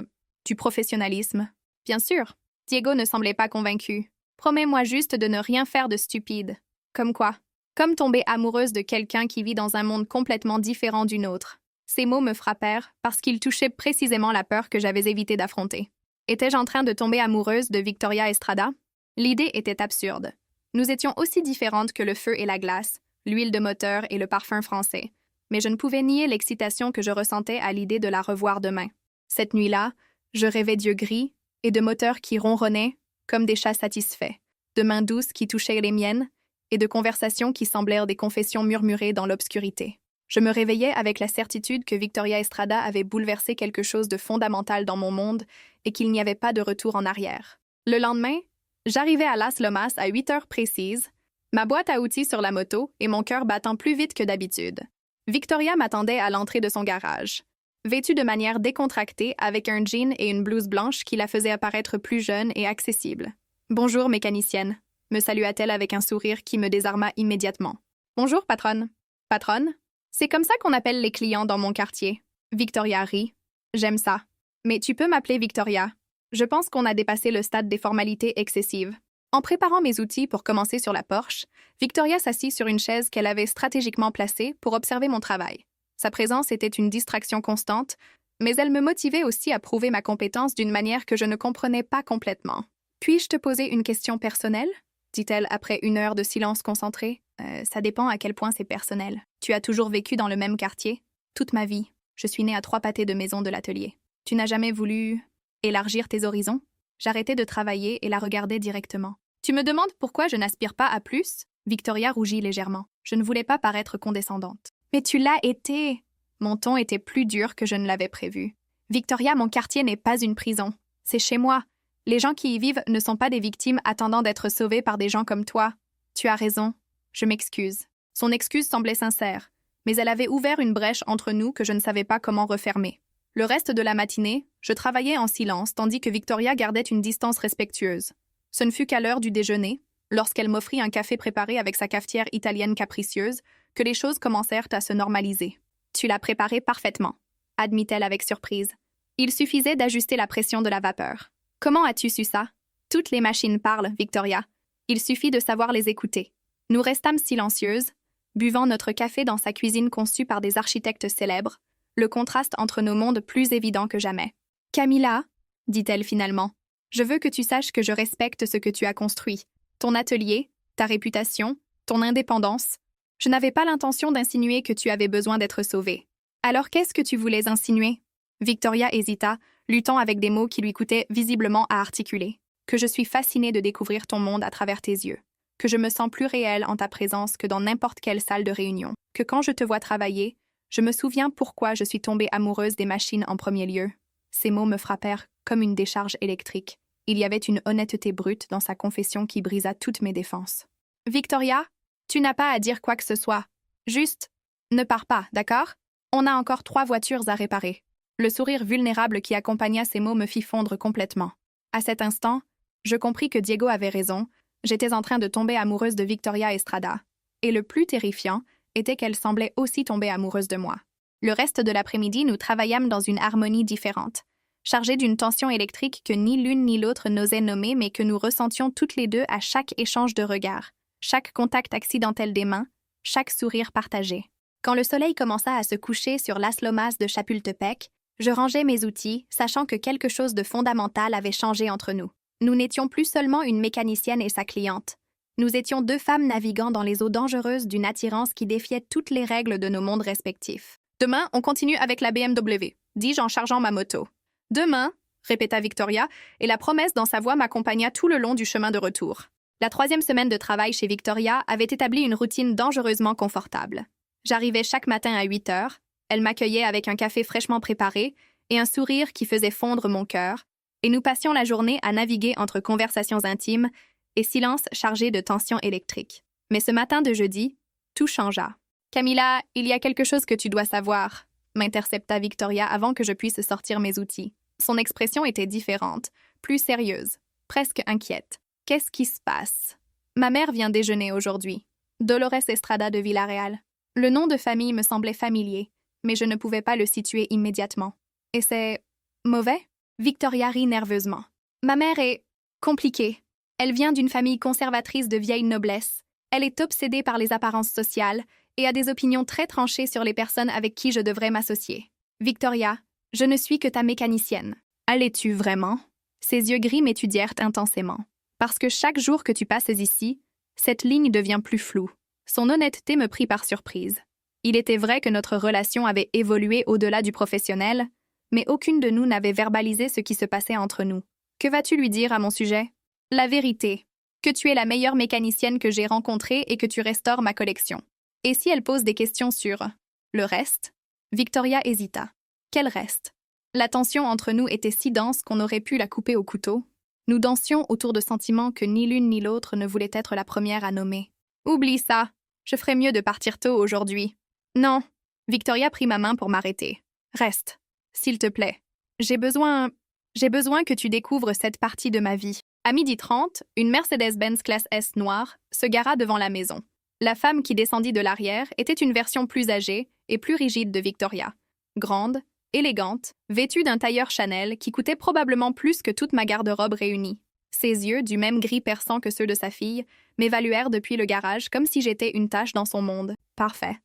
S1: du professionnalisme. Bien sûr. Diego ne semblait pas convaincu. Promets-moi juste de ne rien faire de stupide. Comme quoi? Comme tomber amoureuse de quelqu'un qui vit dans un monde complètement différent du nôtre. Ces mots me frappèrent parce qu'ils touchaient précisément la peur que j'avais évité d'affronter. Étais-je en train de tomber amoureuse de Victoria Estrada? L'idée était absurde. Nous étions aussi différentes que le feu et la glace, l'huile de moteur et le parfum français. Mais je ne pouvais nier l'excitation que je ressentais à l'idée de la revoir demain. Cette nuit-là, je rêvais d'yeux gris et de moteurs qui ronronnaient comme des chats satisfaits, de mains douces qui touchaient les miennes et de conversations qui semblèrent des confessions murmurées dans l'obscurité. Je me réveillais avec la certitude que Victoria Estrada avait bouleversé quelque chose de fondamental dans mon monde et qu'il n'y avait pas de retour en arrière. Le lendemain, j'arrivais à Las Lomas à 8 heures précises, ma boîte à outils sur la moto et mon cœur battant plus vite que d'habitude. Victoria m'attendait à l'entrée de son garage. Vêtue de manière décontractée avec un jean et une blouse blanche qui la faisaient apparaître plus jeune et accessible. « Bonjour, mécanicienne », me salua-t-elle avec un sourire qui me désarma immédiatement. « Bonjour, patronne. »« Patronne? C'est comme ça qu'on appelle les clients dans mon quartier. » Victoria rit. « J'aime ça. Mais tu peux m'appeler Victoria. Je pense qu'on a dépassé le stade des formalités excessives. » En préparant mes outils pour commencer sur la Porsche, Victoria s'assit sur une chaise qu'elle avait stratégiquement placée pour observer mon travail. Sa présence était une distraction constante, mais elle me motivait aussi à prouver ma compétence d'une manière que je ne comprenais pas complètement. « Puis-je te poser une question personnelle ?» dit-elle après une heure de silence concentré. Ça dépend à quel point c'est personnel. Tu as toujours vécu dans le même quartier? Toute ma vie. Je suis née à 3 pâtés de maison de l'atelier. Tu n'as jamais voulu élargir tes horizons? J'arrêtai de travailler et la regardai directement. Tu me demandes pourquoi je n'aspire pas à plus? Victoria rougit légèrement. Je ne voulais pas paraître condescendante. Mais tu l'as été! Mon ton était plus dur que je ne l'avais prévu. Victoria, mon quartier n'est pas une prison. C'est chez moi. Les gens qui y vivent ne sont pas des victimes attendant d'être sauvés par des gens comme toi. Tu as raison. Je m'excuse. Son excuse semblait sincère, mais elle avait ouvert une brèche entre nous que je ne savais pas comment refermer. Le reste de la matinée, je travaillais en silence tandis que Victoria gardait une distance respectueuse. Ce ne fut qu'à l'heure du déjeuner, lorsqu'elle m'offrit un café préparé avec sa cafetière italienne capricieuse, que les choses commencèrent à se normaliser. « Tu l'as préparé parfaitement », admit-elle avec surprise. « Il suffisait d'ajuster la pression de la vapeur. » « Comment as-tu su ça? » « Toutes les machines parlent, Victoria. Il suffit de savoir les écouter. » Nous restâmes silencieuses, buvant notre café dans sa cuisine conçue par des architectes célèbres, le contraste entre nos mondes plus évident que jamais. « Camilla, » dit-elle finalement, « je veux que tu saches que je respecte ce que tu as construit. Ton atelier, ta réputation, ton indépendance. Je n'avais pas l'intention d'insinuer que tu avais besoin d'être sauvée. Alors qu'est-ce que tu voulais insinuer? » Victoria hésita, luttant avec des mots qui lui coûtaient visiblement à articuler. « Que je suis fascinée de découvrir ton monde à travers tes yeux. Que je me sens plus réelle en ta présence que dans n'importe quelle salle de réunion. Que quand je te vois travailler, je me souviens pourquoi je suis tombée amoureuse des machines en premier lieu. » Ces mots me frappèrent comme une décharge électrique. Il y avait une honnêteté brute dans sa confession qui brisa toutes mes défenses. « Victoria, tu n'as pas à dire quoi que ce soit. Juste, ne pars pas, d'accord? On a encore 3 voitures à réparer. » Le sourire vulnérable qui accompagna ces mots me fit fondre complètement. À cet instant, je compris que Diego avait raison. J'étais en train de tomber amoureuse de Victoria Estrada. Et le plus terrifiant était qu'elle semblait aussi tomber amoureuse de moi. Le reste de l'après-midi, nous travaillâmes dans une harmonie différente, chargée d'une tension électrique que ni l'une ni l'autre n'osait nommer, mais que nous ressentions toutes les deux à chaque échange de regards, chaque contact accidentel des mains, chaque sourire partagé. Quand le soleil commença à se coucher sur Las Lomas de Chapultepec, je rangeai mes outils, sachant que quelque chose de fondamental avait changé entre nous. Nous n'étions plus seulement une mécanicienne et sa cliente. Nous étions 2 femmes naviguant dans les eaux dangereuses d'une attirance qui défiait toutes les règles de nos mondes respectifs. « Demain, on continue avec la BMW », dis-je en chargeant ma moto. « Demain », répéta Victoria, et la promesse dans sa voix m'accompagna tout le long du chemin de retour. La 3e semaine de travail chez Victoria avait établi une routine dangereusement confortable. J'arrivais chaque matin à 8 heures, elle m'accueillait avec un café fraîchement préparé et un sourire qui faisait fondre mon cœur, et nous passions la journée à naviguer entre conversations intimes et silences chargés de tensions électriques. Mais ce matin de jeudi, tout changea. « Camilla, il y a quelque chose que tu dois savoir », m'intercepta Victoria avant que je puisse sortir mes outils. Son expression était différente, plus sérieuse, presque inquiète. « Qu'est-ce qui se passe? » « Ma mère vient déjeuner aujourd'hui. Dolores Estrada de Villarreal. » Le nom de famille me semblait familier, mais je ne pouvais pas le situer immédiatement. « Et c'est mauvais ?» Victoria rit nerveusement. « Ma mère est compliquée. Elle vient d'une famille conservatrice de vieille noblesse. Elle est obsédée par les apparences sociales et a des opinions très tranchées sur les personnes avec qui je devrais m'associer. Victoria, je ne suis que ta mécanicienne. Allais-tu vraiment? » Ses yeux gris m'étudièrent intensément. « Parce que chaque jour que tu passes ici, cette ligne devient plus floue. » Son honnêteté me prit par surprise. Il était vrai que notre relation avait évolué au-delà du professionnel, mais aucune de nous n'avait verbalisé ce qui se passait entre nous. « Que vas-tu lui dire à mon sujet? » « La vérité. que tu es la meilleure mécanicienne que j'ai rencontrée et que tu restaures ma collection. Et si elle pose des questions sur le reste? Victoria hésita. Quel reste? La tension entre nous était si dense qu'on aurait pu la couper au couteau. Nous dansions autour de sentiments que ni l'une ni l'autre ne voulait être la première à nommer. Oublie ça. Je ferais mieux de partir tôt aujourd'hui. Non. Victoria prit ma main pour m'arrêter. Reste. S'il te plaît. J'ai besoin que tu découvres cette partie de ma vie. À 12h30, une Mercedes-Benz classe S noire se gara devant la maison. La femme qui descendit de l'arrière était une version plus âgée et plus rigide de Victoria. Grande, élégante, vêtue d'un tailleur Chanel qui coûtait probablement plus que toute ma garde-robe réunie. Ses yeux, du même gris perçant que ceux de sa fille, m'évaluèrent depuis le garage comme si j'étais une tache dans son monde. Parfait.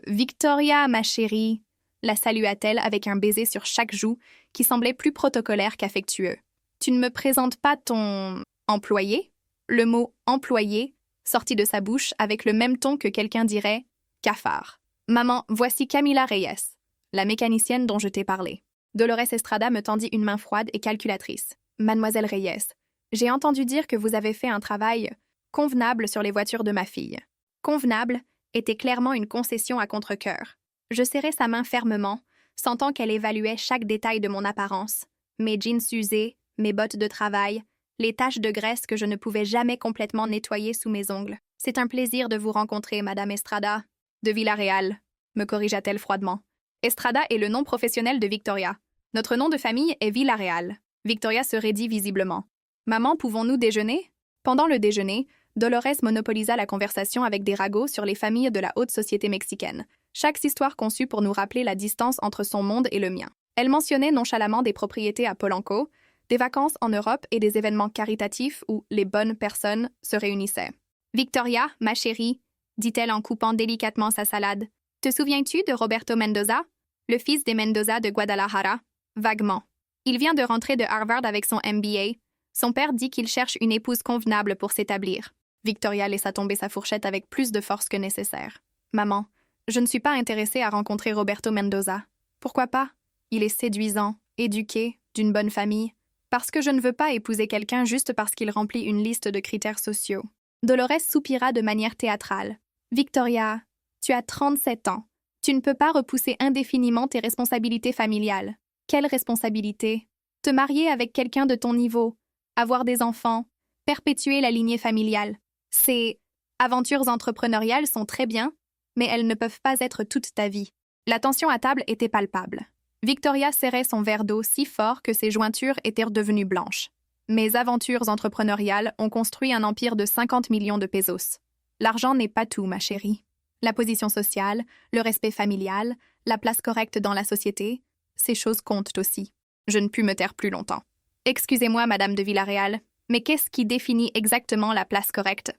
S1: Victoria, ma chérie, la salua-t-elle avec un baiser sur chaque joue qui semblait plus protocolaire qu'affectueux. Tu ne me présentes pas ton employé? Le mot employé sortit de sa bouche avec le même ton que quelqu'un dirait cafard. Maman, voici Camila Reyes, la mécanicienne dont je t'ai parlé. Dolores Estrada me tendit une main froide et calculatrice. Mademoiselle Reyes, j'ai entendu dire que vous avez fait un travail convenable sur les voitures de ma fille. Convenable était clairement une concession à contre-cœur. Je serrai sa main fermement, sentant qu'elle évaluait chaque détail de mon apparence. Mes jeans usés, mes bottes de travail, les taches de graisse que je ne pouvais jamais complètement nettoyer sous mes ongles. C'est un plaisir de vous rencontrer, Madame Estrada. De Villarreal, me corrigea-t-elle froidement. Estrada est le nom professionnel de Victoria. Notre nom de famille est Villarreal. Victoria se raidit visiblement. Maman, pouvons-nous déjeuner? Pendant le déjeuner, Dolores monopolisa la conversation avec des ragots sur les familles de la haute société mexicaine, chaque histoire conçue pour nous rappeler la distance entre son monde et le mien. Elle mentionnait nonchalamment des propriétés à Polanco, des vacances en Europe et des événements caritatifs où les bonnes personnes se réunissaient. « Victoria, ma chérie, dit-elle en coupant délicatement sa salade, te souviens-tu de Roberto Mendoza, le fils des Mendoza de Guadalajara? Vaguement. Il vient de rentrer de Harvard avec son MBA. Son père dit qu'il cherche une épouse convenable pour s'établir. » Victoria laissa tomber sa fourchette avec plus de force que nécessaire. « Maman, je ne suis pas intéressée à rencontrer Roberto Mendoza. Pourquoi pas? Il est séduisant, éduqué, d'une bonne famille. Parce que je ne veux pas épouser quelqu'un juste parce qu'il remplit une liste de critères sociaux. » Dolores soupira de manière théâtrale. « Victoria, tu as 37 ans. Tu ne peux pas repousser indéfiniment tes responsabilités familiales. Quelle responsabilité? Te marier avec quelqu'un de ton niveau, avoir des enfants, perpétuer la lignée familiale. Ces aventures entrepreneuriales sont très bien, mais elles ne peuvent pas être toute ta vie. » La tension à table était palpable. Victoria serrait son verre d'eau si fort que ses jointures étaient redevenues blanches. Mes aventures entrepreneuriales ont construit un empire de 50 millions de pesos. L'argent n'est pas tout, ma chérie. La position sociale, le respect familial, la place correcte dans la société, ces choses comptent aussi. Je ne pus me taire plus longtemps. Excusez-moi, Madame de Villarreal, mais qu'est-ce qui définit exactement la place correcte?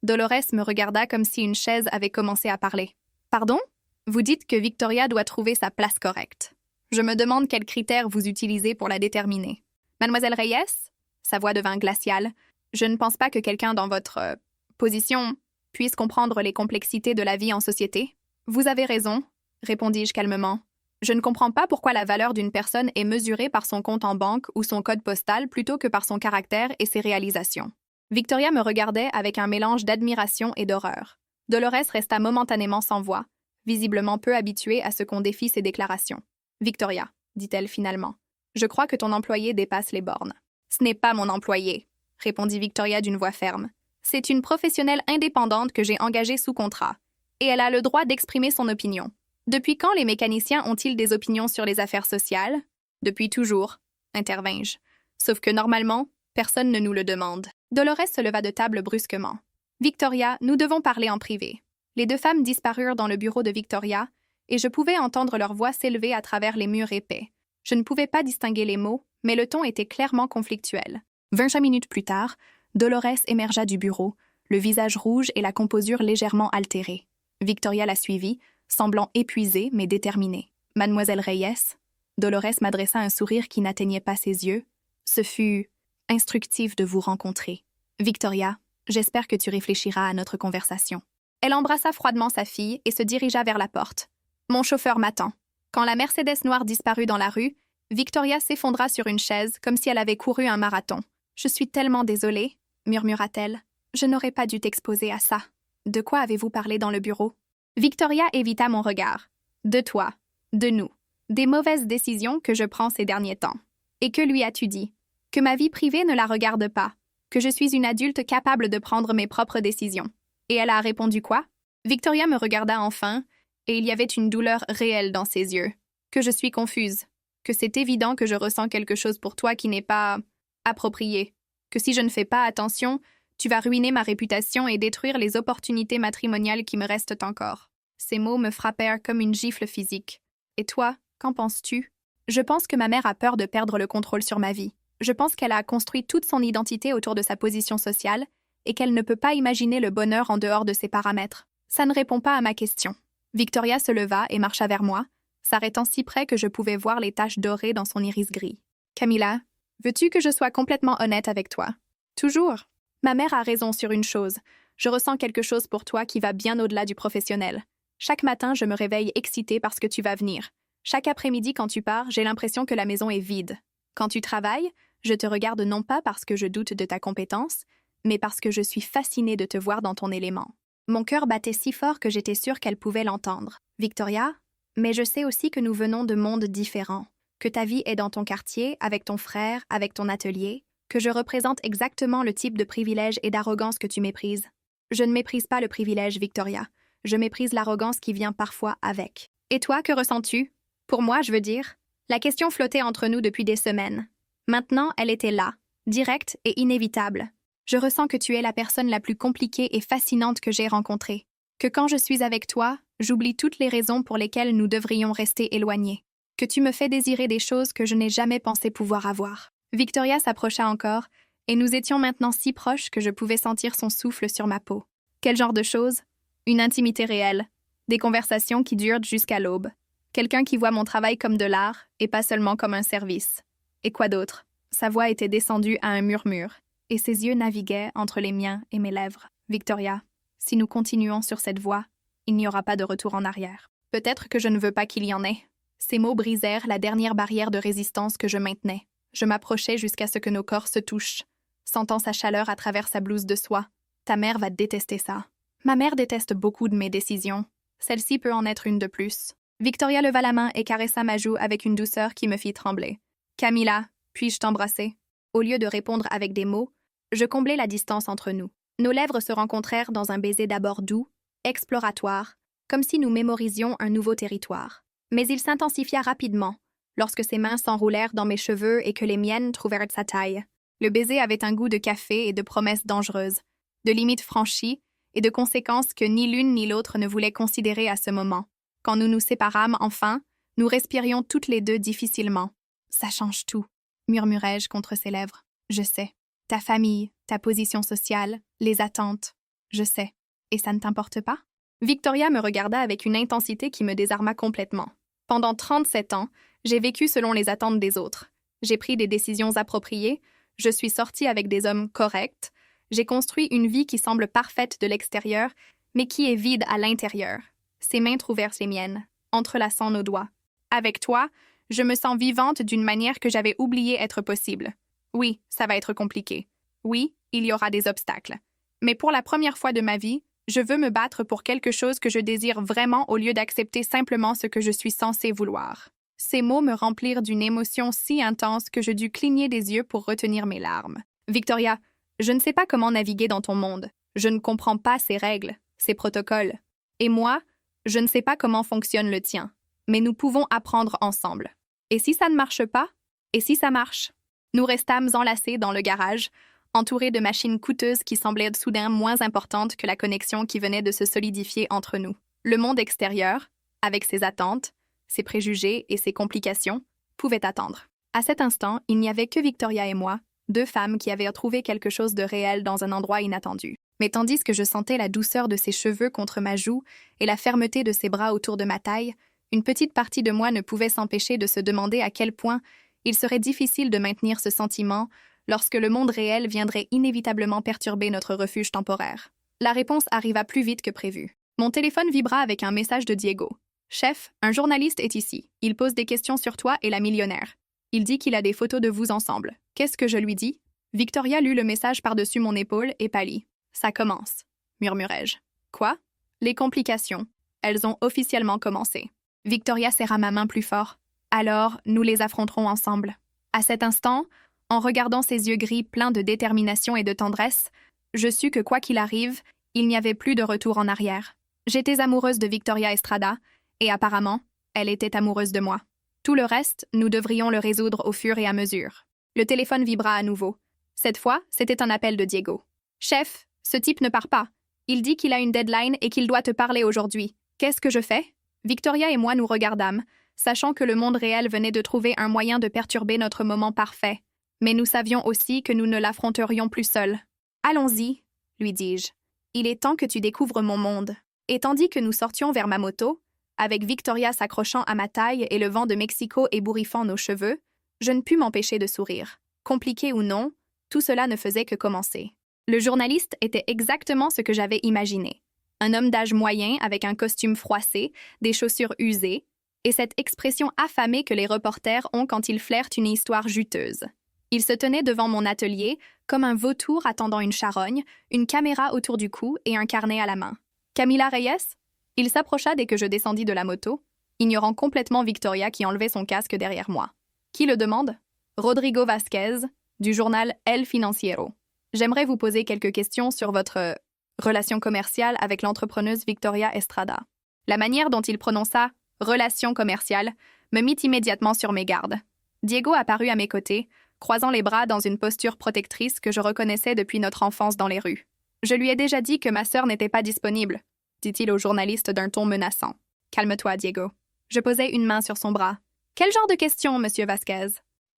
S1: Dolores me regarda comme si une chaise avait commencé à parler. Pardon? Vous dites que Victoria doit trouver sa place correcte. Je me demande quels critères vous utilisez pour la déterminer. Mademoiselle Reyes? Sa voix devint glaciale. Je ne pense pas que quelqu'un dans votre position puisse comprendre les complexités de la vie en société. Vous avez raison, répondis-je calmement. Je ne comprends pas pourquoi la valeur d'une personne est mesurée par son compte en banque ou son code postal plutôt que par son caractère et ses réalisations. Victoria me regardait avec un mélange d'admiration et d'horreur. Dolores resta momentanément sans voix, visiblement peu habituée à ce qu'on défie ses déclarations. « Victoria, dit-elle finalement, je crois que ton employé dépasse les bornes. »« Ce n'est pas mon employé, répondit Victoria d'une voix ferme. C'est une professionnelle indépendante que j'ai engagée sous contrat, et elle a le droit d'exprimer son opinion. Depuis quand les mécaniciens ont-ils des opinions sur les affaires sociales? Depuis toujours, intervins-je. Sauf que normalement, personne ne nous le demande. Dolores se leva de table brusquement. Victoria, nous devons parler en privé. Les deux femmes disparurent dans le bureau de Victoria, et je pouvais entendre leur voix s'élever à travers les murs épais. Je ne pouvais pas distinguer les mots, mais le ton était clairement conflictuel. 25 minutes plus tard, Dolores émergea du bureau, le visage rouge et la composure légèrement altérée. Victoria la suivit, semblant épuisée mais déterminée. « Mademoiselle Reyes ?» Dolores m'adressa un sourire qui n'atteignait pas ses yeux. « Ce fut instructif de vous rencontrer. Victoria, j'espère que tu réfléchiras à notre conversation. » Elle embrassa froidement sa fille et se dirigea vers la porte. Mon chauffeur m'attend. Quand la Mercedes noire disparut dans la rue, Victoria s'effondra sur une chaise comme si elle avait couru un marathon. « Je suis tellement désolée, murmura-t-elle. Je n'aurais pas dû t'exposer à ça. De quoi avez-vous parlé dans le bureau? Victoria évita mon regard. De toi, de nous, des mauvaises décisions que je prends ces derniers temps. Et que lui as-tu dit? Que ma vie privée ne la regarde pas, que je suis une adulte capable de prendre mes propres décisions. Et elle a répondu quoi? Victoria me regarda enfin, et il y avait une douleur réelle dans ses yeux. Que je suis confuse, que c'est évident que je ressens quelque chose pour toi qui n'est pas approprié, que si je ne fais pas attention, tu vas ruiner ma réputation et détruire les opportunités matrimoniales qui me restent encore. Ces mots me frappèrent comme une gifle physique. Et toi, qu'en penses-tu? Je pense que ma mère a peur de perdre le contrôle sur ma vie. Je pense qu'elle a construit toute son identité autour de sa position sociale et qu'elle ne peut pas imaginer le bonheur en dehors de ces paramètres. Ça ne répond pas à ma question. Victoria se leva et marcha vers moi, s'arrêtant si près que je pouvais voir les taches dorées dans son iris gris. Camilla, veux-tu que je sois complètement honnête avec toi? Toujours. Ma mère a raison sur une chose. Je ressens quelque chose pour toi qui va bien au-delà du professionnel. Chaque matin, je me réveille excitée parce que tu vas venir. Chaque après-midi, quand tu pars, j'ai l'impression que la maison est vide. Quand tu travailles, je te regarde non pas parce que je doute de ta compétence, mais parce que je suis fascinée de te voir dans ton élément. Mon cœur battait si fort que j'étais sûre qu'elle pouvait l'entendre. Victoria, mais je sais aussi que nous venons de mondes différents, que ta vie est dans ton quartier, avec ton frère, avec ton atelier, que je représente exactement le type de privilège et d'arrogance que tu méprises. Je ne méprise pas le privilège, Victoria. Je méprise l'arrogance qui vient parfois avec. Et toi, que ressens-tu? Pour moi, je veux dire. La question flottait entre nous depuis des semaines. Maintenant, elle était là, directe et inévitable. Je ressens que tu es la personne la plus compliquée et fascinante que j'ai rencontrée. Que quand je suis avec toi, j'oublie toutes les raisons pour lesquelles nous devrions rester éloignés. Que tu me fais désirer des choses que je n'ai jamais pensé pouvoir avoir. Victoria s'approcha encore, et nous étions maintenant si proches que je pouvais sentir son souffle sur ma peau. Quel genre de choses? Une intimité réelle. Des conversations qui durent jusqu'à l'aube. Quelqu'un qui voit mon travail comme de l'art, et pas seulement comme un service. Et quoi d'autre? Sa voix était descendue à un murmure, et ses yeux naviguaient entre les miens et mes lèvres. Victoria, si nous continuons sur cette voie, il n'y aura pas de retour en arrière. Peut-être que je ne veux pas qu'il y en ait. Ces mots brisèrent la dernière barrière de résistance que je maintenais. Je m'approchai jusqu'à ce que nos corps se touchent, sentant sa chaleur à travers sa blouse de soie. Ta mère va détester ça. Ma mère déteste beaucoup de mes décisions. Celle-ci peut en être une de plus. Victoria leva la main et caressa ma joue avec une douceur qui me fit trembler. Camilla, puis-je t'embrasser? Au lieu de répondre avec des mots, je comblai la distance entre nous. Nos lèvres se rencontrèrent dans un baiser d'abord doux, exploratoire, comme si nous mémorisions un nouveau territoire. Mais il s'intensifia rapidement, lorsque ses mains s'enroulèrent dans mes cheveux et que les miennes trouvèrent sa taille. Le baiser avait un goût de café et de promesses dangereuses, de limites franchies et de conséquences que ni l'une ni l'autre ne voulaient considérer à ce moment. Quand nous nous séparâmes enfin, nous respirions toutes les deux difficilement. « Ça change tout », murmurai-je contre ses lèvres. « Je sais. Ta famille, ta position sociale, les attentes. Je sais. Et ça ne t'importe pas? » Victoria me regarda avec une intensité qui me désarma complètement. Pendant 37 ans, j'ai vécu selon les attentes des autres. J'ai pris des décisions appropriées, je suis sortie avec des hommes corrects, j'ai construit une vie qui semble parfaite de l'extérieur, mais qui est vide à l'intérieur. Ses mains trouvèrent les miennes, entrelaçant nos doigts. Avec toi, je me sens vivante d'une manière que j'avais oublié être possible. Oui, ça va être compliqué. Oui, il y aura des obstacles. Mais pour la première fois de ma vie, je veux me battre pour quelque chose que je désire vraiment au lieu d'accepter simplement ce que je suis censée vouloir. Ces mots me remplirent d'une émotion si intense que je dus cligner des yeux pour retenir mes larmes. Victoria, je ne sais pas comment naviguer dans ton monde. Je ne comprends pas ses règles, ses protocoles. Et moi, je ne sais pas comment fonctionne le tien. Mais nous pouvons apprendre ensemble. Et si ça ne marche pas? Et si ça marche? Nous restâmes enlacés dans le garage, entourés de machines coûteuses qui semblaient soudain moins importantes que la connexion qui venait de se solidifier entre nous. Le monde extérieur, avec ses attentes, ses préjugés et ses complications, pouvait attendre. À cet instant, il n'y avait que Victoria et moi, deux femmes qui avaient trouvé quelque chose de réel dans un endroit inattendu. Mais tandis que je sentais la douceur de ses cheveux contre ma joue et la fermeté de ses bras autour de ma taille, une petite partie de moi ne pouvait s'empêcher de se demander à quel point il serait difficile de maintenir ce sentiment lorsque le monde réel viendrait inévitablement perturber notre refuge temporaire. La réponse arriva plus vite que prévu. Mon téléphone vibra avec un message de Diego. « Chef, un journaliste est ici. Il pose des questions sur toi et la millionnaire. Il dit qu'il a des photos de vous ensemble. Qu'est-ce que je lui dis? Victoria lut le message par-dessus mon épaule et pâlit. Ça commence, murmurai-je. Quoi? Les complications. Elles ont officiellement commencé. Victoria serra ma main plus fort. Alors, nous les affronterons ensemble. À cet instant, en regardant ses yeux gris pleins de détermination et de tendresse, je sus que quoi qu'il arrive, il n'y avait plus de retour en arrière. J'étais amoureuse de Victoria Estrada, et apparemment, elle était amoureuse de moi. Tout le reste, nous devrions le résoudre au fur et à mesure. Le téléphone vibra à nouveau. Cette fois, c'était un appel de Diego. « Chef, ce type ne part pas. Il dit qu'il a une deadline et qu'il doit te parler aujourd'hui. Qu'est-ce que je fais ?» Victoria et moi nous regardâmes, sachant que le monde réel venait de trouver un moyen de perturber notre moment parfait. Mais nous savions aussi que nous ne l'affronterions plus seuls. « Allons-y, » lui dis-je. « Il est temps que tu découvres mon monde. » Et tandis que nous sortions vers ma moto, avec Victoria s'accrochant à ma taille et le vent de Mexico ébouriffant nos cheveux, je ne pus m'empêcher de sourire. Compliqué ou non, tout cela ne faisait que commencer. Le journaliste était exactement ce que j'avais imaginé. Un homme d'âge moyen avec un costume froissé, des chaussures usées, et cette expression affamée que les reporters ont quand ils flairent une histoire juteuse. Il se tenait devant mon atelier, comme un vautour attendant une charogne, une caméra autour du cou et un carnet à la main. « Camila Reyes ?» Il s'approcha dès que je descendis de la moto, ignorant complètement Victoria qui enlevait son casque derrière moi. « Qui le demande ?»« Rodrigo Vasquez, du journal El Financiero. J'aimerais vous poser quelques questions sur votre relation commerciale avec l'entrepreneuse Victoria Estrada. » La manière dont il prononça « relation commerciale » me mit immédiatement sur mes gardes. Diego apparut à mes côtés, croisant les bras dans une posture protectrice que je reconnaissais depuis notre enfance dans les rues. « Je lui ai déjà dit que ma sœur n'était pas disponible, » dit-il au journaliste d'un ton menaçant. « Calme-toi, Diego. » Je posai une main sur son bras. « Quel genre de questions, monsieur Vasquez ?»«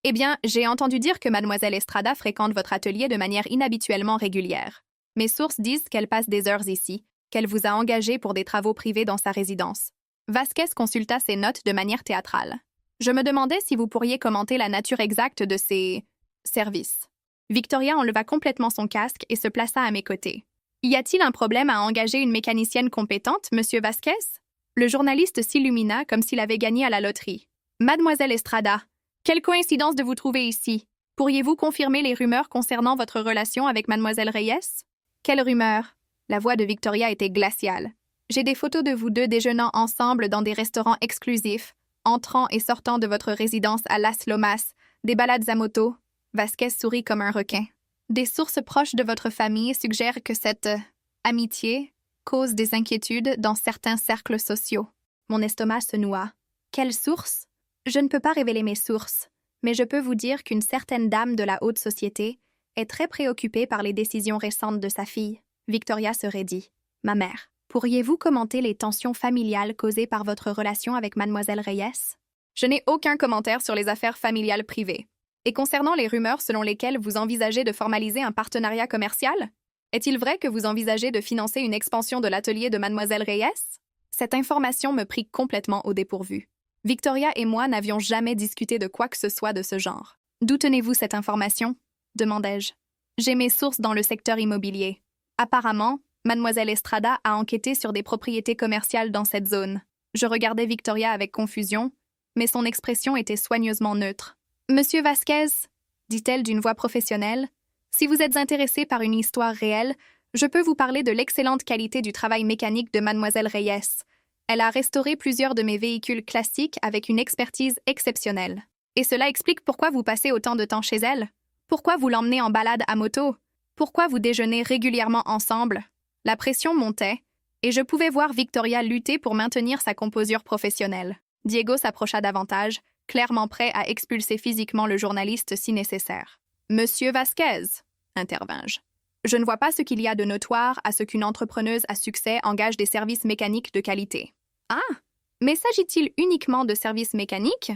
S1: Eh bien, j'ai entendu dire que mademoiselle Estrada fréquente votre atelier de manière inhabituellement régulière. Mes sources disent qu'elle passe des heures ici, qu'elle vous a engagé pour des travaux privés dans sa résidence. » Vasquez consulta ses notes de manière théâtrale. Je me demandais si vous pourriez commenter la nature exacte de ces services. Victoria enleva complètement son casque et se plaça à mes côtés. Y a-t-il un problème à engager une mécanicienne compétente, monsieur Vasquez? Le journaliste s'illumina comme s'il avait gagné à la loterie. Mademoiselle Estrada, quelle coïncidence de vous trouver ici. Pourriez-vous confirmer les rumeurs concernant votre relation avec mademoiselle Reyes? Quelles rumeurs? La voix de Victoria était glaciale. J'ai des photos de vous deux déjeunant ensemble dans des restaurants exclusifs, entrant et sortant de votre résidence à Las Lomas, des balades à moto. Vasquez sourit comme un requin. Des sources proches de votre famille suggèrent que cette amitié cause des inquiétudes dans certains cercles sociaux. Mon estomac se noua. Quelle source? Je ne peux pas révéler mes sources, mais je peux vous dire qu'une certaine dame de la haute société est très préoccupée par les décisions récentes de sa fille. Victoria se raidit. Ma mère. Pourriez-vous commenter les tensions familiales causées par votre relation avec mademoiselle Reyes? Je n'ai aucun commentaire sur les affaires familiales privées. Et concernant les rumeurs selon lesquelles vous envisagez de formaliser un partenariat commercial? Est-il vrai que vous envisagez de financer une expansion de l'atelier de mademoiselle Reyes? Cette information me prit complètement au dépourvu. Victoria et moi n'avions jamais discuté de quoi que ce soit de ce genre. D'où tenez-vous cette information? Demandai-je. J'ai mes sources dans le secteur immobilier. Apparemment, mademoiselle Estrada a enquêté sur des propriétés commerciales dans cette zone. Je regardais Victoria avec confusion, mais son expression était soigneusement neutre. « Monsieur Vasquez, » dit-elle d'une voix professionnelle, « si vous êtes intéressé par une histoire réelle, je peux vous parler de l'excellente qualité du travail mécanique de mademoiselle Reyes. Elle a restauré plusieurs de mes véhicules classiques avec une expertise exceptionnelle. Et cela explique pourquoi vous passez autant de temps chez elle. Pourquoi vous l'emmenez en balade à moto? Pourquoi vous déjeunez régulièrement ensemble? » La pression montait, et je pouvais voir Victoria lutter pour maintenir sa composure professionnelle. Diego s'approcha davantage, clairement prêt à expulser physiquement le journaliste si nécessaire. « Monsieur Vasquez » intervins-je. « Je ne vois pas ce qu'il y a de notoire à ce qu'une entrepreneuse à succès engage des services mécaniques de qualité. »« Ah, mais s'agit-il uniquement de services mécaniques ?»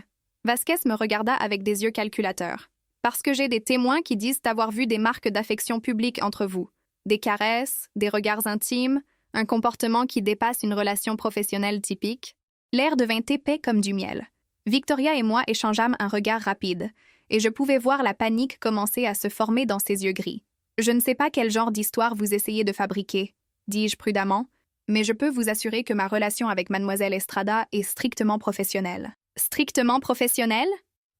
S1: Vasquez me regarda avec des yeux calculateurs. « Parce que j'ai des témoins qui disent avoir vu des marques d'affection publique entre vous. Des caresses, des regards intimes, un comportement qui dépasse une relation professionnelle typique. » L'air devint épais comme du miel. Victoria et moi échangeâmes un regard rapide, et je pouvais voir la panique commencer à se former dans ses yeux gris. « Je ne sais pas quel genre d'histoire vous essayez de fabriquer, » dis-je prudemment, « mais je peux vous assurer que ma relation avec mademoiselle Estrada est strictement professionnelle. » « Strictement professionnelle ?»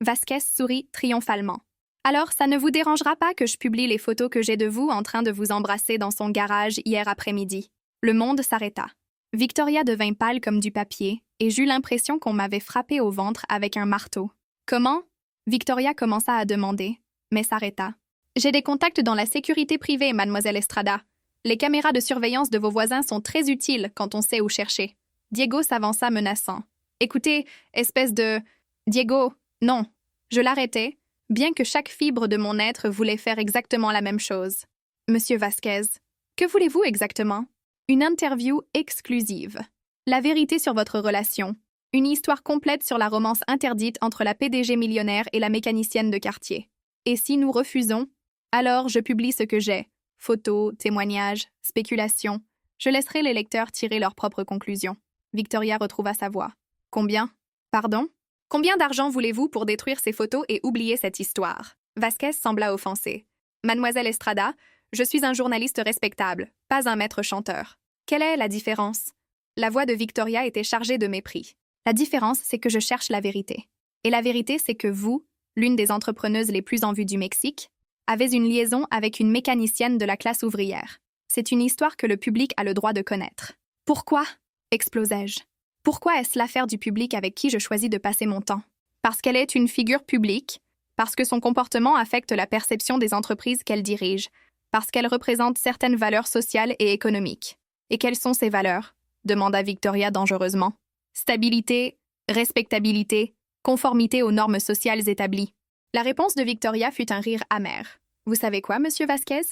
S1: Vasquez sourit triomphalement. Alors, ça ne vous dérangera pas que je publie les photos que j'ai de vous en train de vous embrasser dans son garage hier après-midi. Le monde s'arrêta. Victoria devint pâle comme du papier, et j'eus l'impression qu'on m'avait frappé au ventre avec un marteau. Comment? Victoria commença à demander, mais s'arrêta. J'ai des contacts dans la sécurité privée, mademoiselle Estrada. Les caméras de surveillance de vos voisins sont très utiles quand on sait où chercher. Diego s'avança menaçant. Écoutez, espèce de... Diego, non. Je l'arrêtai, bien que chaque fibre de mon être voulait faire exactement la même chose. Monsieur Vasquez, que voulez-vous exactement? Une interview exclusive. La vérité sur votre relation. Une histoire complète sur la romance interdite entre la PDG millionnaire et la mécanicienne de quartier. Et si nous refusons, alors je publie ce que j'ai. Photos, témoignages, spéculations. Je laisserai les lecteurs tirer leurs propres conclusions. Victoria retrouva sa voix. Combien? Pardon? Combien d'argent voulez-vous pour détruire ces photos et oublier cette histoire? Vasquez sembla offensé. Mademoiselle Estrada, je suis un journaliste respectable, pas un maître chanteur. Quelle est la différence? La voix de Victoria était chargée de mépris. La différence, c'est que je cherche la vérité. Et la vérité, c'est que vous, l'une des entrepreneuses les plus en vue du Mexique, avez une liaison avec une mécanicienne de la classe ouvrière. C'est une histoire que le public a le droit de connaître. Pourquoi? Explosai-je. Pourquoi est-ce l'affaire du public avec qui je choisis de passer mon temps? Parce qu'elle est une figure publique, parce que son comportement affecte la perception des entreprises qu'elle dirige, parce qu'elle représente certaines valeurs sociales et économiques. Et quelles sont ces valeurs? Demanda Victoria dangereusement. Stabilité, respectabilité, conformité aux normes sociales établies. La réponse de Victoria fut un rire amer. Vous savez quoi, monsieur Vasquez?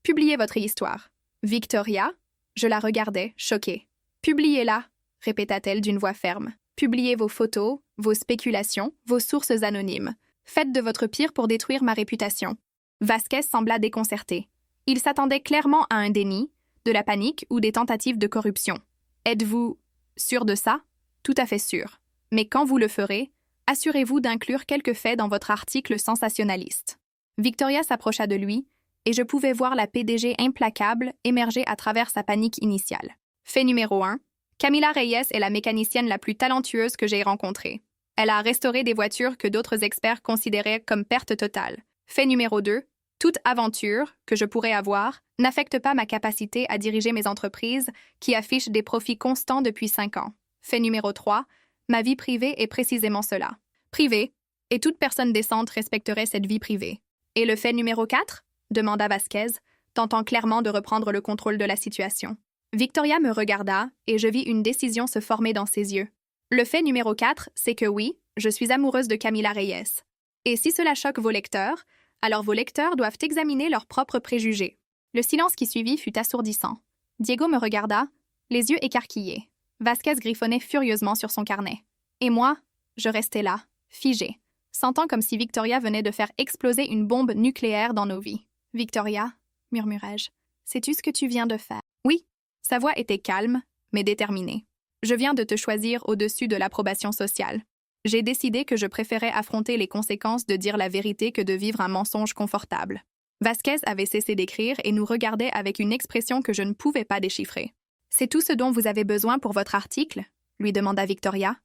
S1: Publiez votre histoire. Victoria? Je la regardais, choquée. Publiez-la, répéta-t-elle d'une voix ferme. Publiez vos photos, vos spéculations, vos sources anonymes. Faites de votre pire pour détruire ma réputation. Vasquez sembla déconcerté. Il s'attendait clairement à un déni, de la panique ou des tentatives de corruption. Êtes-vous sûr de ça? Tout à fait sûr. Mais quand vous le ferez, assurez-vous d'inclure quelques faits dans votre article sensationnaliste. Victoria s'approcha de lui, et je pouvais voir la PDG implacable émerger à travers sa panique initiale. Fait numéro 1. Camila Reyes est la mécanicienne la plus talentueuse que j'ai rencontrée. Elle a restauré des voitures que d'autres experts considéraient comme perte totale. Fait numéro 2. Toute aventure que je pourrais avoir n'affecte pas ma capacité à diriger mes entreprises qui affichent des profits constants depuis 5 ans. Fait numéro 3. Ma vie privée est précisément cela. Privée, et toute personne décente respecterait cette vie privée. Et le fait numéro 4? Demanda Vasquez, tentant clairement de reprendre le contrôle de la situation. Victoria me regarda, et je vis une décision se former dans ses yeux. Le fait numéro 4, c'est que oui, je suis amoureuse de Camila Reyes. Et si cela choque vos lecteurs, alors vos lecteurs doivent examiner leurs propres préjugés. Le silence qui suivit fut assourdissant. Diego me regarda, les yeux écarquillés. Vasquez griffonnait furieusement sur son carnet. Et moi, je restais là, figée, sentant comme si Victoria venait de faire exploser une bombe nucléaire dans nos vies. « Victoria, murmurai-je, sais-tu ce que tu viens de faire? » Oui, sa voix était calme, mais déterminée. « Je viens de te choisir au-dessus de l'approbation sociale. J'ai décidé que je préférais affronter les conséquences de dire la vérité que de vivre un mensonge confortable. » Vasquez avait cessé d'écrire et nous regardait avec une expression que je ne pouvais pas déchiffrer. « C'est tout ce dont vous avez besoin pour votre article? » lui demanda Victoria.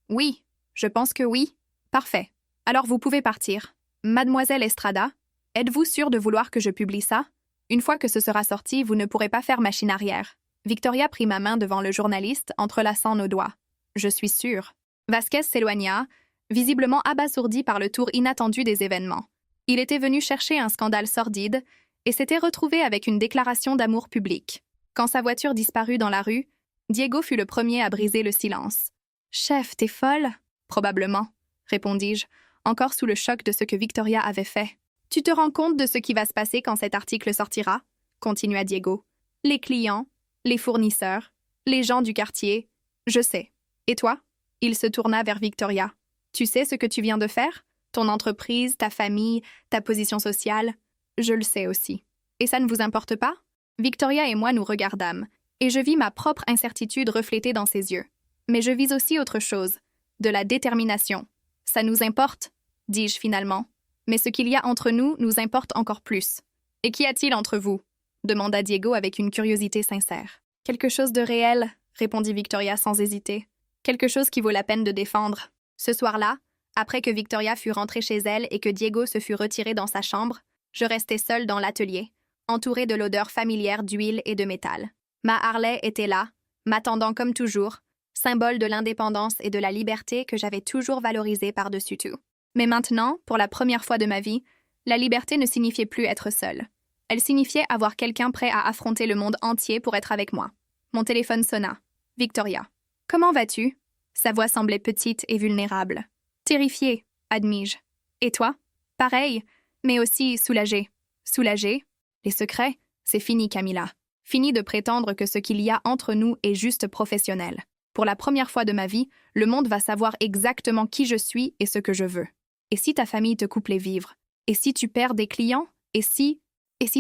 S1: Oui, je pense que oui. Parfait. Alors vous pouvez partir. Mademoiselle Estrada, êtes-vous sûre de vouloir que je publie ça? Une fois que ce sera sorti, vous ne pourrez pas faire machine arrière. Victoria prit ma main devant le journaliste, entrelaçant nos doigts. Je suis sûre. Vasquez s'éloigna, visiblement abasourdi par le tour inattendu des événements. Il était venu chercher un scandale sordide et s'était retrouvé avec une déclaration d'amour public. Quand sa voiture disparut dans la rue, Diego fut le premier à briser le silence. « Chef, t'es folle? » « Probablement, » répondis-je, encore sous le choc de ce que Victoria avait fait. « Tu te rends compte de ce qui va se passer quand cet article sortira? » continua Diego. « Les clients, les fournisseurs, les gens du quartier, je sais. Et toi? » Il se tourna vers Victoria. « Tu sais ce que tu viens de faire? Ton entreprise, ta famille, ta position sociale? Je le sais aussi. Et ça ne vous importe pas? » Victoria et moi nous regardâmes, et je vis ma propre incertitude reflétée dans ses yeux. Mais je vis aussi autre chose, de la détermination. « Ça nous importe, » dis-je finalement. « Mais ce qu'il y a entre nous nous importe encore plus. »« Et qu'y a-t-il entre vous? » demanda Diego avec une curiosité sincère. « Quelque chose de réel, » répondit Victoria sans hésiter. « Quelque chose qui vaut la peine de défendre. » Ce soir-là, Après que Victoria fut rentrée chez elle et que Diego se fut retiré dans sa chambre, je restais seule dans l'atelier, entourée de l'odeur familière d'huile et de métal. Ma Harley était là, m'attendant comme toujours, symbole de l'indépendance et de la liberté que j'avais toujours valorisée par-dessus tout. Mais maintenant, pour la première fois de ma vie, la liberté ne signifiait plus être seule. Elle signifiait avoir quelqu'un prêt à affronter le monde entier pour être avec moi. Mon téléphone sonna. Victoria. « Comment vas-tu » Sa voix semblait petite et vulnérable. « Terrifiée, admis-je. Et toi ?»« Pareil, mais aussi soulagée. »« Soulagée ? Les secrets, c'est fini, Camilla. Fini de prétendre que ce qu'il y a entre nous est juste professionnel. Pour la première fois de ma vie, le monde va savoir exactement qui je suis et ce que je veux. Et si ta famille te coupe les vivres? Et si tu perds des clients? Et si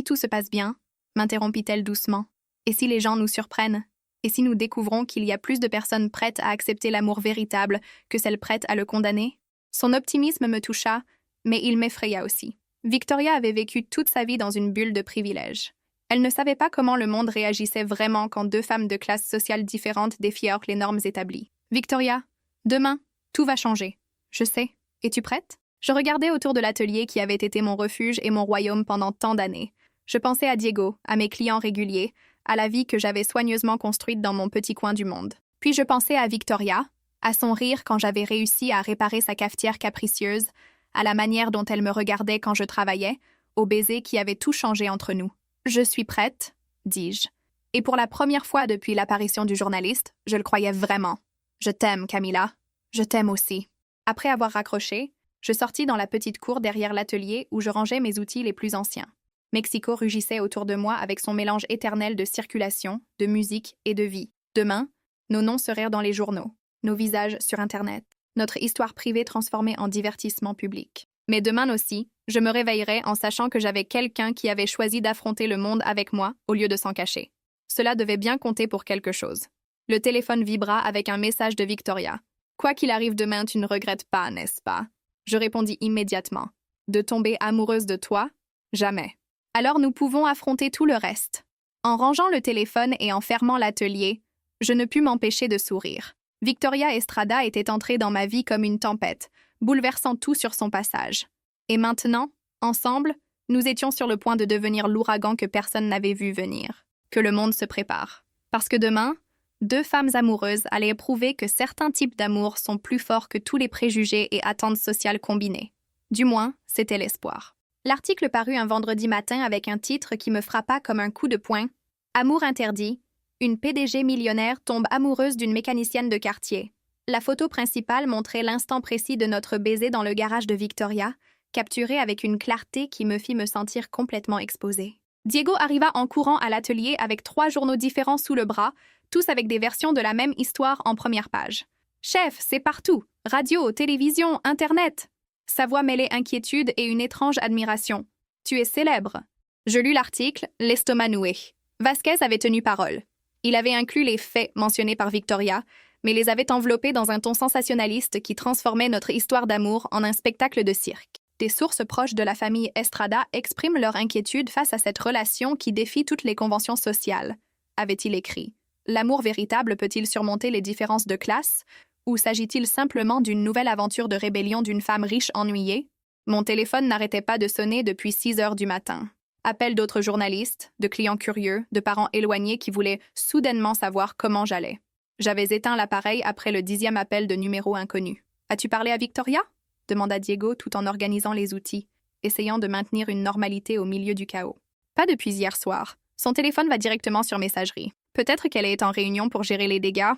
S1: tout se passe bien? M'interrompit-elle doucement. Et si les gens nous surprennent? Et si nous découvrons qu'il y a plus de personnes prêtes à accepter l'amour véritable que celles prêtes à le condamner? Son optimisme me toucha, mais il m'effraya aussi. Victoria avait vécu toute sa vie dans une bulle de privilèges. Elle ne savait pas comment le monde réagissait vraiment quand deux femmes de classes sociales différentes défièrent les normes établies. « Victoria, demain, tout va changer. Je sais. Es-tu prête ?» Je regardais autour de l'atelier qui avait été mon refuge et mon royaume pendant tant d'années. Je pensais à Diego, à mes clients réguliers, à la vie que j'avais soigneusement construite dans mon petit coin du monde. Puis je pensais à Victoria, à son rire quand j'avais réussi à réparer sa cafetière capricieuse, à la manière dont elle me regardait quand je travaillais, au baiser qui avait tout changé entre nous. « Je suis prête, » dis-je. Et pour la première fois depuis l'apparition du journaliste, je le croyais vraiment. « Je t'aime, Camilla. Je t'aime aussi. » Après avoir raccroché, je sortis dans la petite cour derrière l'atelier où je rangeais mes outils les plus anciens. Mexico rugissait autour de moi avec son mélange éternel de circulation, de musique et de vie. Demain, nos noms seraient dans les journaux, nos visages sur Internet, notre histoire privée transformée en divertissement public. Mais demain aussi, je me réveillerais en sachant que j'avais quelqu'un qui avait choisi d'affronter le monde avec moi au lieu de s'en cacher. Cela devait bien compter pour quelque chose. Le téléphone vibra avec un message de Victoria. « Quoi qu'il arrive demain, tu ne regrettes pas, n'est-ce pas ?» Je répondis immédiatement. « De tomber amoureuse de toi? Jamais. » Alors nous pouvons affronter tout le reste. En rangeant le téléphone et en fermant l'atelier, je ne pus m'empêcher de sourire. Victoria Estrada était entrée dans ma vie comme une tempête, bouleversant tout sur son passage. Et maintenant, ensemble, nous étions sur le point de devenir l'ouragan que personne n'avait vu venir. Que le monde se prépare. Parce que demain, deux femmes amoureuses allaient éprouver que certains types d'amour sont plus forts que tous les préjugés et attentes sociales combinés. Du moins, c'était l'espoir. L'article parut un vendredi matin avec un titre qui me frappa comme un coup de poing. « Amour interdit. Une PDG millionnaire tombe amoureuse d'une mécanicienne de quartier. » La photo principale montrait l'instant précis de notre baiser dans le garage de Victoria, capturé avec une clarté qui me fit me sentir complètement exposée. Diego arriva en courant à l'atelier avec 3 journaux différents sous le bras, tous avec des versions de la même histoire en première page. « Chef, c'est partout. Radio, télévision, Internet. » Sa voix mêlait inquiétude et une étrange admiration. « Tu es célèbre. » Je lus l'article, l'estomac noué. Vasquez avait tenu parole. Il avait inclus les faits mentionnés par Victoria, mais les avait enveloppés dans un ton sensationnaliste qui transformait notre histoire d'amour en un spectacle de cirque. Des sources proches de la famille Estrada expriment leur inquiétude face à cette relation qui défie toutes les conventions sociales, avait-il écrit. L'amour véritable peut-il surmonter les différences de classe? Ou s'agit-il simplement d'une nouvelle aventure de rébellion d'une femme riche ennuyée? Mon téléphone n'arrêtait pas de sonner depuis 6 heures du matin. Appel d'autres journalistes, de clients curieux, de parents éloignés qui voulaient soudainement savoir comment j'allais. J'avais éteint l'appareil après le 10e appel de numéro inconnu. « As-tu parlé à Victoria ?» demanda Diego tout en organisant les outils, essayant de maintenir une normalité au milieu du chaos. « Pas depuis hier soir. Son téléphone va directement sur messagerie. Peut-être qu'elle est en réunion pour gérer les dégâts. »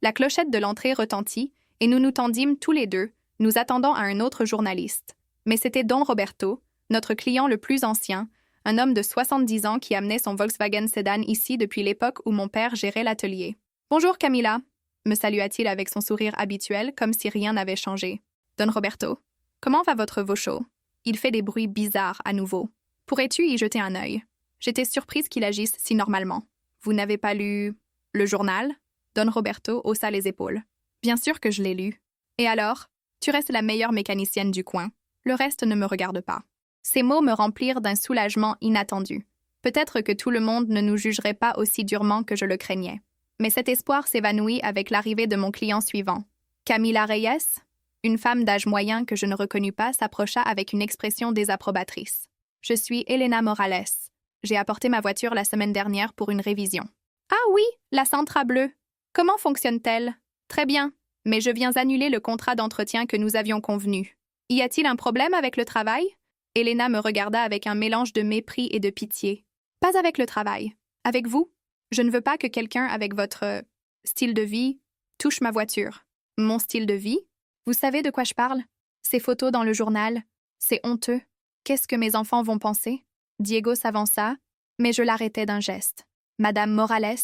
S1: La clochette de l'entrée retentit, et nous nous tendîmes tous les deux, nous attendant à un autre journaliste. Mais c'était Don Roberto, notre client le plus ancien, un homme de 70 ans qui amenait son Volkswagen Sedan ici depuis l'époque où mon père gérait l'atelier. « Bonjour Camilla », me salua-t-il avec son sourire habituel, comme si rien n'avait changé. « Don Roberto, comment va votre Vauchot ?» Il fait des bruits bizarres à nouveau. Pourrais-tu y jeter un œil? J'étais surprise qu'il agisse si normalement. Vous n'avez pas lu le journal? Don Roberto haussa les épaules. Bien sûr que je l'ai lu. Et alors? Tu restes la meilleure mécanicienne du coin. Le reste ne me regarde pas. Ces mots me remplirent d'un soulagement inattendu. Peut-être que tout le monde ne nous jugerait pas aussi durement que je le craignais. Mais cet espoir s'évanouit avec l'arrivée de mon client suivant. Camilla Reyes? Une femme d'âge moyen que je ne reconnus pas s'approcha avec une expression désapprobatrice. « Je suis Elena Morales. J'ai apporté ma voiture la semaine dernière pour une révision. »« Ah oui, la Sentra bleue. Comment fonctionne-t-elle? »« Très bien, mais je viens annuler le contrat d'entretien que nous avions convenu. Y a-t-il un problème avec le travail? » Elena me regarda avec un mélange de mépris et de pitié. « Pas avec le travail. Avec vous? Je ne veux pas que quelqu'un avec votre style de vie touche ma voiture. »« Mon style de vie? Vous savez de quoi je parle? Ces photos dans le journal, c'est honteux. Qu'est-ce que mes enfants vont penser? » Diego s'avança, mais je l'arrêtai d'un geste. « Madame Morales,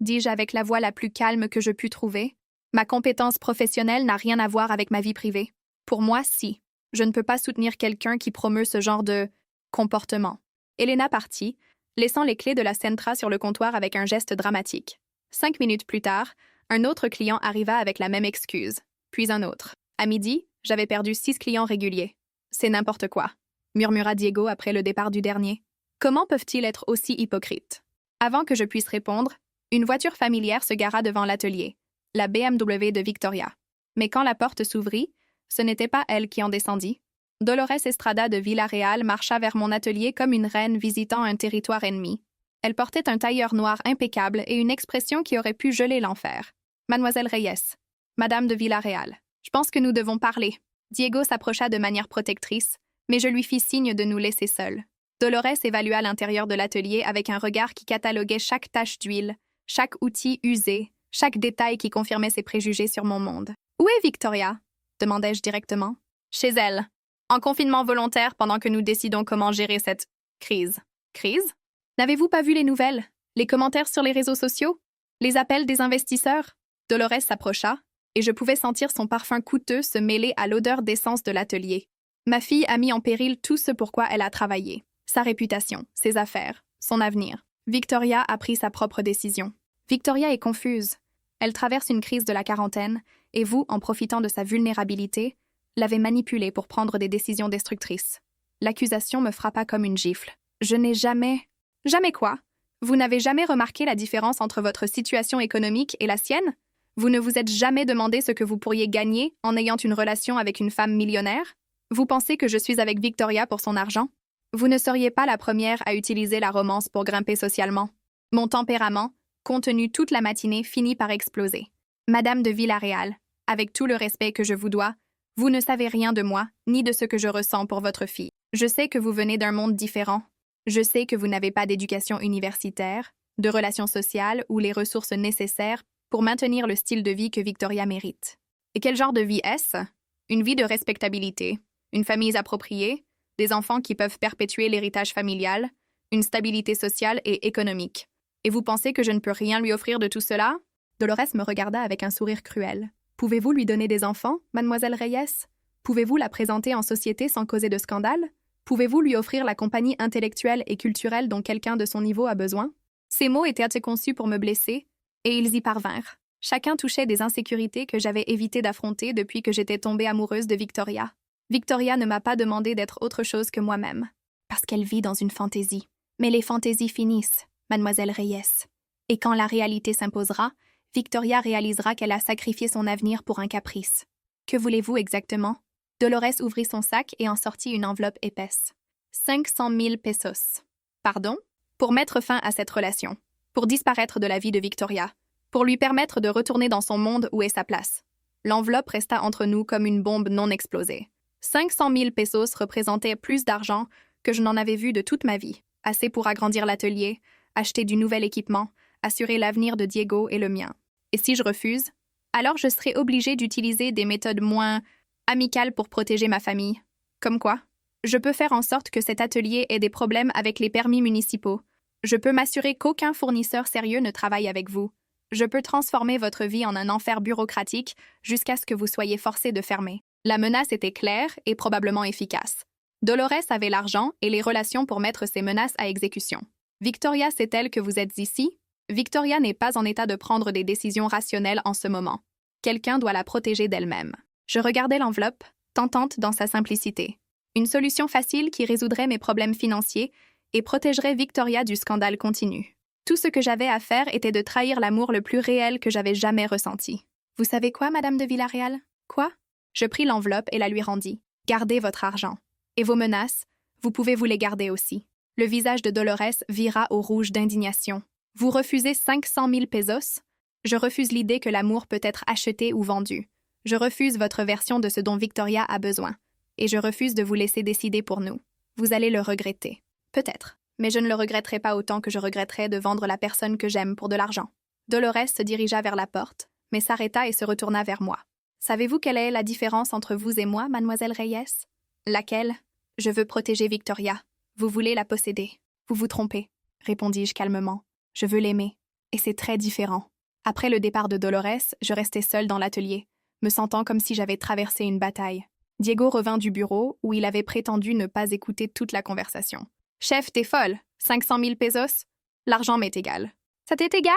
S1: dis-je avec la voix la plus calme que je pus trouver, ma compétence professionnelle n'a rien à voir avec ma vie privée. Pour moi, si. Je ne peux pas soutenir quelqu'un qui promeut ce genre de comportement. » Elena partit, laissant les clés de la Sentra sur le comptoir avec un geste dramatique. 5 minutes plus tard, un autre client arriva avec la même excuse, puis un autre. À midi, j'avais perdu 6 clients réguliers. « C'est n'importe quoi, » murmura Diego après le départ du dernier. « Comment peuvent-ils être aussi hypocrites? » Avant que je puisse répondre, une voiture familière se gara devant l'atelier, la BMW de Victoria. Mais quand la porte s'ouvrit, ce n'était pas elle qui en descendit. Dolores Estrada de Villarreal marcha vers mon atelier comme une reine visitant un territoire ennemi. Elle portait un tailleur noir impeccable et une expression qui aurait pu geler l'enfer. « Mademoiselle Reyes, Madame de Villarreal, je pense que nous devons parler. » Diego s'approcha de manière protectrice, mais je lui fis signe de nous laisser seuls. Dolores évalua l'intérieur de l'atelier avec un regard qui cataloguait chaque tache d'huile, chaque outil usé, chaque détail qui confirmait ses préjugés sur mon monde. « Où est Victoria? » demandai-je directement. « Chez elle, en confinement volontaire pendant que nous décidons comment gérer cette crise. » « Crise? N'avez-vous pas vu les nouvelles? Les commentaires sur les réseaux sociaux? Les appels des investisseurs? » Dolores s'approcha, et je pouvais sentir son parfum coûteux se mêler à l'odeur d'essence de l'atelier. Ma fille a mis en péril tout ce pourquoi elle a travaillé. Sa réputation, ses affaires, son avenir. Victoria a pris sa propre décision. Victoria est confuse. Elle traverse une crise de la quarantaine, et vous, en profitant de sa vulnérabilité, l'avez manipulée pour prendre des décisions destructrices. L'accusation me frappa comme une gifle. Je n'ai jamais... Jamais quoi? Vous n'avez jamais remarqué la différence entre votre situation économique et la sienne? Vous ne vous êtes jamais demandé ce que vous pourriez gagner en ayant une relation avec une femme millionnaire? Vous pensez que je suis avec Victoria pour son argent? Vous ne seriez pas la première à utiliser la romance pour grimper socialement. Mon tempérament, contenu toute la matinée, finit par exploser. Madame de Villarreal, avec tout le respect que je vous dois, vous ne savez rien de moi, ni de ce que je ressens pour votre fille. Je sais que vous venez d'un monde différent. Je sais que vous n'avez pas d'éducation universitaire, de relations sociales ou les ressources nécessaires pour maintenir le style de vie que Victoria mérite. Et quel genre de vie est-ce? Une vie de respectabilité, une famille appropriée, des enfants qui peuvent perpétuer l'héritage familial, une stabilité sociale et économique. Et vous pensez que je ne peux rien lui offrir de tout cela? Dolores me regarda avec un sourire cruel. Pouvez-vous lui donner des enfants, mademoiselle Reyes? Pouvez-vous la présenter en société sans causer de scandale? Pouvez-vous lui offrir la compagnie intellectuelle et culturelle dont quelqu'un de son niveau a besoin? Ces mots étaient conçus pour me blesser, et ils y parvinrent. Chacun touchait des insécurités que j'avais évité d'affronter depuis que j'étais tombée amoureuse de Victoria. Victoria ne m'a pas demandé d'être autre chose que moi-même, parce qu'elle vit dans une fantaisie. Mais les fantaisies finissent, mademoiselle Reyes. Et quand la réalité s'imposera, Victoria réalisera qu'elle a sacrifié son avenir pour un caprice. Que voulez-vous exactement? Dolores ouvrit son sac et en sortit une enveloppe épaisse. 500 000 pesos. Pardon? Pour mettre fin à cette relation. Pour disparaître de la vie de Victoria. Pour lui permettre de retourner dans son monde où est sa place. L'enveloppe resta entre nous comme une bombe non explosée. 500 000 pesos représentaient plus d'argent que je n'en avais vu de toute ma vie. Assez pour agrandir l'atelier, acheter du nouvel équipement, assurer l'avenir de Diego et le mien. Et si je refuse? Alors je serai obligée d'utiliser des méthodes moins amicales pour protéger ma famille. Comme quoi? Je peux faire en sorte que cet atelier ait des problèmes avec les permis municipaux. Je peux m'assurer qu'aucun fournisseur sérieux ne travaille avec vous. Je peux transformer votre vie en un enfer bureaucratique jusqu'à ce que vous soyez forcé de fermer. La menace était claire et probablement efficace. Dolores avait l'argent et les relations pour mettre ces menaces à exécution. Victoria sait-elle que vous êtes ici? Victoria n'est pas en état de prendre des décisions rationnelles en ce moment. Quelqu'un doit la protéger d'elle-même. Je regardais l'enveloppe, tentante dans sa simplicité. Une solution facile qui résoudrait mes problèmes financiers et protégerait Victoria du scandale continu. Tout ce que j'avais à faire était de trahir l'amour le plus réel que j'avais jamais ressenti. Vous savez quoi, Madame de Villarreal? Quoi? Je pris l'enveloppe et la lui rendis. Gardez votre argent. Et vos menaces, vous pouvez vous les garder aussi. Le visage de Dolores vira au rouge d'indignation. Vous refusez 500 000 pesos? Je refuse l'idée que l'amour peut être acheté ou vendu. Je refuse votre version de ce dont Victoria a besoin. Et je refuse de vous laisser décider pour nous. Vous allez le regretter. Peut-être. Mais je ne le regretterai pas autant que je regretterai de vendre la personne que j'aime pour de l'argent. Dolores se dirigea vers la porte, mais s'arrêta et se retourna vers moi. Savez-vous quelle est la différence entre vous et moi, mademoiselle Reyes? Laquelle? Je veux protéger Victoria. Vous voulez la posséder. Vous vous trompez, répondis-je calmement. Je veux l'aimer. Et c'est très différent. Après le départ de Dolores, je restais seule dans l'atelier, me sentant comme si j'avais traversé une bataille. Diego revint du bureau, où il avait prétendu ne pas écouter toute la conversation. « Chef, t'es folle. 500 000 pesos? L'argent m'est égal. »« Ça t'est égal?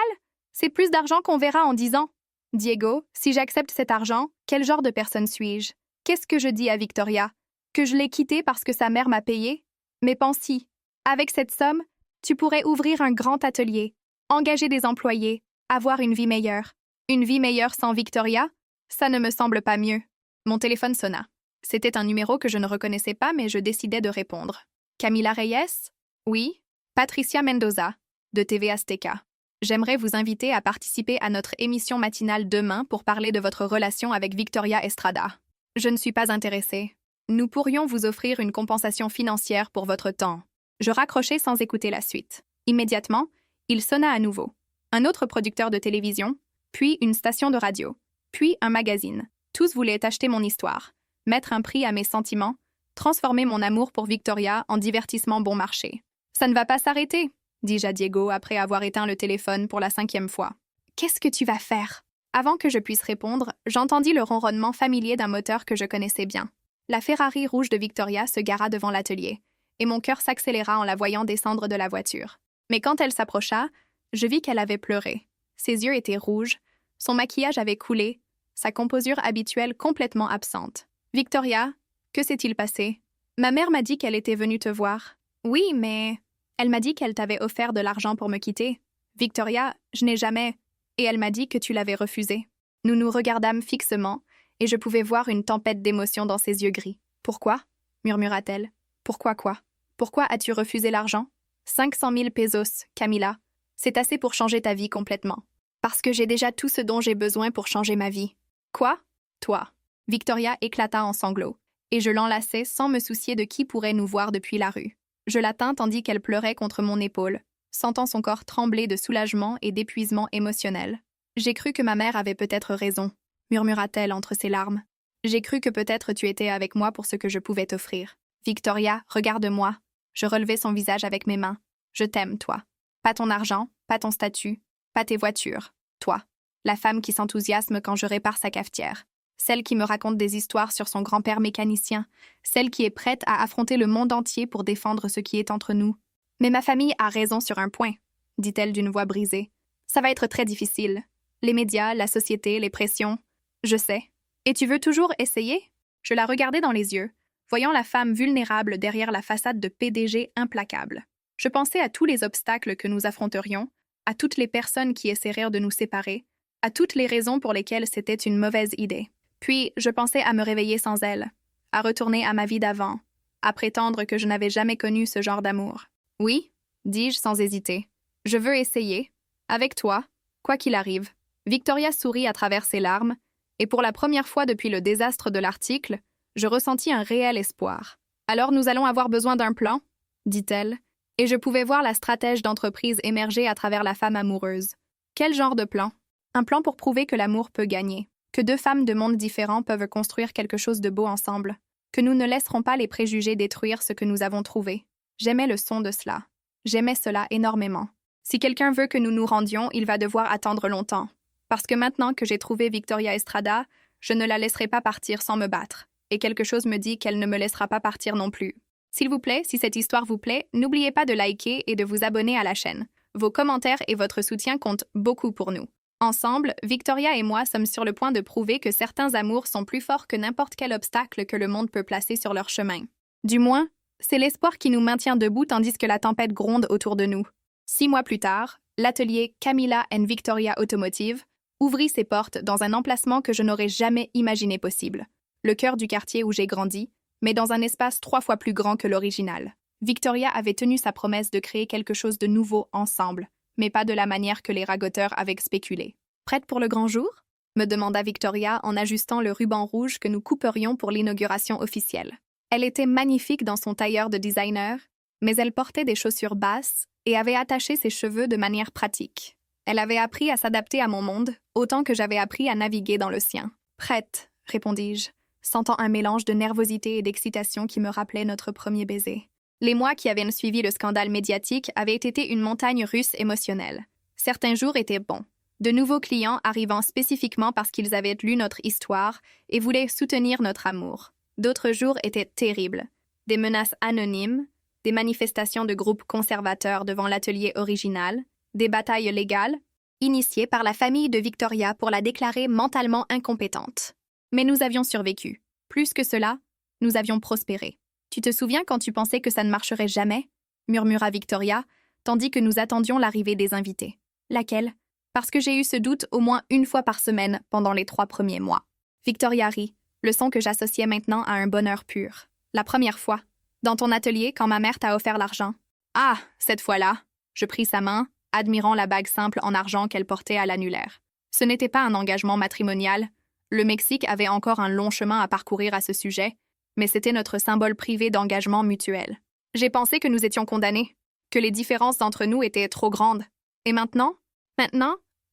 S1: C'est plus d'argent qu'on verra en 10 ans. »« Diego, si j'accepte cet argent, quel genre de personne suis-je? Qu'est-ce que je dis à Victoria? Que je l'ai quittée parce que sa mère m'a payé? Mais pense-y. Avec cette somme, tu pourrais ouvrir un grand atelier, engager des employés, avoir une vie meilleure. Une vie meilleure sans Victoria? Ça ne me semble pas mieux. » Mon téléphone sonna. C'était un numéro que je ne reconnaissais pas, mais je décidai de répondre. « Camila Reyes? Oui. Patricia Mendoza, de TV Azteca. J'aimerais vous inviter à participer à notre émission matinale demain pour parler de votre relation avec Victoria Estrada. Je ne suis pas intéressée. Nous pourrions vous offrir une compensation financière pour votre temps. » Je raccrochai sans écouter la suite. Immédiatement, il sonna à nouveau. Un autre producteur de télévision, puis une station de radio, puis un magazine. Tous voulaient acheter mon histoire, mettre un prix à mes sentiments, transformer mon amour pour Victoria en divertissement bon marché. « Ça ne va pas s'arrêter, » dis-je à Diego après avoir éteint le téléphone pour la 5e fois. « Qu'est-ce que tu vas faire ?» Avant que je puisse répondre, j'entendis le ronronnement familier d'un moteur que je connaissais bien. La Ferrari rouge de Victoria se gara devant l'atelier, et mon cœur s'accéléra en la voyant descendre de la voiture. Mais quand elle s'approcha, je vis qu'elle avait pleuré. Ses yeux étaient rouges, son maquillage avait coulé, sa composure habituelle complètement absente. « Victoria, que s'est-il passé? » « Ma mère m'a dit qu'elle était venue te voir. »« Oui, mais... » « Elle m'a dit qu'elle t'avait offert de l'argent pour me quitter. »« Victoria, je n'ai jamais... » « Et elle m'a dit que tu l'avais refusé. » Nous nous regardâmes fixement, et je pouvais voir une tempête d'émotions dans ses yeux gris. « Pourquoi ?» murmura-t-elle. « Pourquoi quoi? Pourquoi as-tu refusé l'argent? 500 000 pesos, Camila. C'est assez pour changer ta vie complètement. Parce que j'ai déjà tout ce dont j'ai besoin pour changer ma vie. »« Quoi? Toi. » Victoria éclata en sanglots, et je l'enlaçai sans me soucier de qui pourrait nous voir depuis la rue. Je la tins tandis qu'elle pleurait contre mon épaule, sentant son corps trembler de soulagement et d'épuisement émotionnel. « J'ai cru que ma mère avait peut-être raison, » murmura-t-elle entre ses larmes. « J'ai cru que peut-être tu étais avec moi pour ce que je pouvais t'offrir. Victoria, regarde-moi. » Je relevai son visage avec mes mains. « Je t'aime, toi. Pas ton argent, pas ton statut, pas tes voitures. Toi. La femme qui s'enthousiasme quand je répare sa cafetière. Celle qui me raconte des histoires sur son grand-père mécanicien. Celle qui est prête à affronter le monde entier pour défendre ce qui est entre nous. Mais ma famille a raison sur un point, dit-elle d'une voix brisée. Ça va être très difficile. Les médias, la société, les pressions. Je sais. Et tu veux toujours essayer? Je la regardai dans les yeux, voyant la femme vulnérable derrière la façade de PDG implacable. Je pensais à tous les obstacles que nous affronterions, à toutes les personnes qui essaièrent de nous séparer, à toutes les raisons pour lesquelles c'était une mauvaise idée. Puis, je pensais à me réveiller sans elle, à retourner à ma vie d'avant, à prétendre que je n'avais jamais connu ce genre d'amour. « Oui, » dis-je sans hésiter. « Je veux essayer. Avec toi, quoi qu'il arrive. » Victoria sourit à travers ses larmes, et pour la première fois depuis le désastre de l'article, je ressentis un réel espoir. « Alors nous allons avoir besoin d'un plan ?» dit-elle, et je pouvais voir la stratège d'entreprise émerger à travers la femme amoureuse. Quel genre de plan? Un plan pour prouver que l'amour peut gagner, que deux femmes de mondes différents peuvent construire quelque chose de beau ensemble, que nous ne laisserons pas les préjugés détruire ce que nous avons trouvé. J'aimais le son de cela. J'aimais cela énormément. Si quelqu'un veut que nous nous rendions, il va devoir attendre longtemps. Parce que maintenant que j'ai trouvé Victoria Estrada, je ne la laisserai pas partir sans me battre. Et quelque chose me dit qu'elle ne me laissera pas partir non plus. S'il vous plaît, si cette histoire vous plaît, n'oubliez pas de liker et de vous abonner à la chaîne. Vos commentaires et votre soutien comptent beaucoup pour nous. Ensemble, Victoria et moi sommes sur le point de prouver que certains amours sont plus forts que n'importe quel obstacle que le monde peut placer sur leur chemin. Du moins, c'est l'espoir qui nous maintient debout tandis que la tempête gronde autour de nous. 6 mois plus tard, l'atelier Camila & Victoria Automotive ouvrit ses portes dans un emplacement que je n'aurais jamais imaginé possible. le cœur du quartier où j'ai grandi, mais dans un espace 3 fois plus grand que l'original. Victoria avait tenu sa promesse de créer quelque chose de nouveau ensemble, mais pas de la manière que les ragoteurs avaient spéculé. Prête pour le grand jour? Me demanda Victoria en ajustant le ruban rouge que nous couperions pour l'inauguration officielle. Elle était magnifique dans son tailleur de designer, mais elle portait des chaussures basses et avait attaché ses cheveux de manière pratique. Elle avait appris à s'adapter à mon monde, autant que j'avais appris à naviguer dans le sien. « Prête », répondis-je, sentant un mélange de nervosité et d'excitation qui me rappelait notre premier baiser. Les mois qui avaient suivi le scandale médiatique avaient été une montagne russe émotionnelle. Certains jours étaient bons. De nouveaux clients arrivant spécifiquement parce qu'ils avaient lu notre histoire et voulaient soutenir notre amour. D'autres jours étaient terribles. Des menaces anonymes, des manifestations de groupes conservateurs devant l'atelier original, des batailles légales, initiées par la famille de Victoria pour la déclarer mentalement incompétente. Mais nous avions survécu. Plus que cela, nous avions prospéré. « Tu te souviens quand tu pensais que ça ne marcherait jamais ?» murmura Victoria, tandis que nous attendions l'arrivée des invités. « Laquelle ?» Parce que j'ai eu ce doute au moins une fois par semaine pendant les 3 premiers mois. Victoria rit, le son que j'associais maintenant à un bonheur pur. La première fois, dans ton atelier, quand ma mère t'a offert l'argent. Ah, cette fois-là, je pris sa main, admirant la bague simple en argent qu'elle portait à l'annulaire. Ce n'était pas un engagement matrimonial. Le Mexique avait encore un long chemin à parcourir à ce sujet, mais c'était notre symbole privé d'engagement mutuel. J'ai pensé que nous étions condamnés, que les différences entre nous étaient trop grandes. Et maintenant,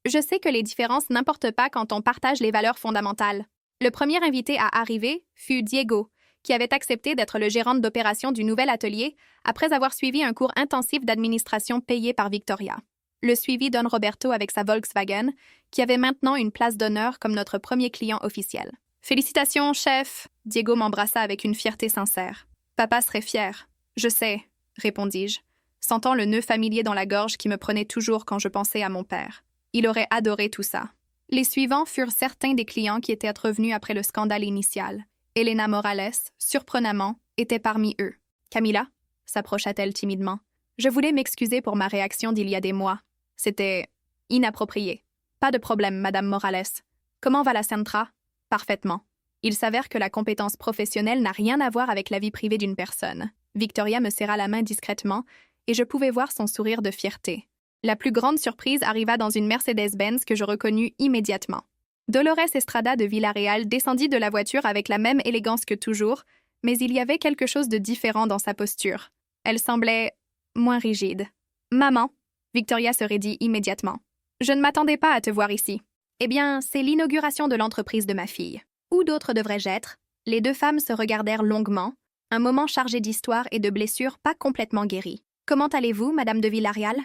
S1: je sais que les différences n'importent pas quand on partage les valeurs fondamentales. Le premier invité à arriver fut Diego, qui avait accepté d'être le gérant d'opération du nouvel atelier après avoir suivi un cours intensif d'administration payé par Victoria. Le suivit Don Roberto avec sa Volkswagen, qui avait maintenant une place d'honneur comme notre premier client officiel. « Félicitations, chef !» Diego m'embrassa avec une fierté sincère. « Papa serait fier. »« Je sais, » répondis-je, sentant le nœud familier dans la gorge qui me prenait toujours quand je pensais à mon père. Il aurait adoré tout ça. Les suivants furent certains des clients qui étaient revenus après le scandale initial. Elena Morales, surprenamment, était parmi eux. « Camila ?» s'approcha-t-elle timidement. Je voulais m'excuser pour ma réaction d'il y a des mois. C'était inapproprié. « Pas de problème, Madame Morales. Comment va la Centra ?»« Parfaitement. Il s'avère que la compétence professionnelle n'a rien à voir avec la vie privée d'une personne. » Victoria me serra la main discrètement et je pouvais voir son sourire de fierté. La plus grande surprise arriva dans une Mercedes-Benz que je reconnus immédiatement. Dolores Estrada de Villarreal descendit de la voiture avec la même élégance que toujours, mais il y avait quelque chose de différent dans sa posture. Elle semblait moins rigide. « Maman !» Victoria se raidit immédiatement. « Je ne m'attendais pas à te voir ici. » « Eh bien, c'est l'inauguration de l'entreprise de ma fille. Où d'autre devrais-je être ?» Les deux femmes se regardèrent longuement, un moment chargé d'histoire et de blessures pas complètement guéries. « Comment allez-vous, Madame de Villarreal ?»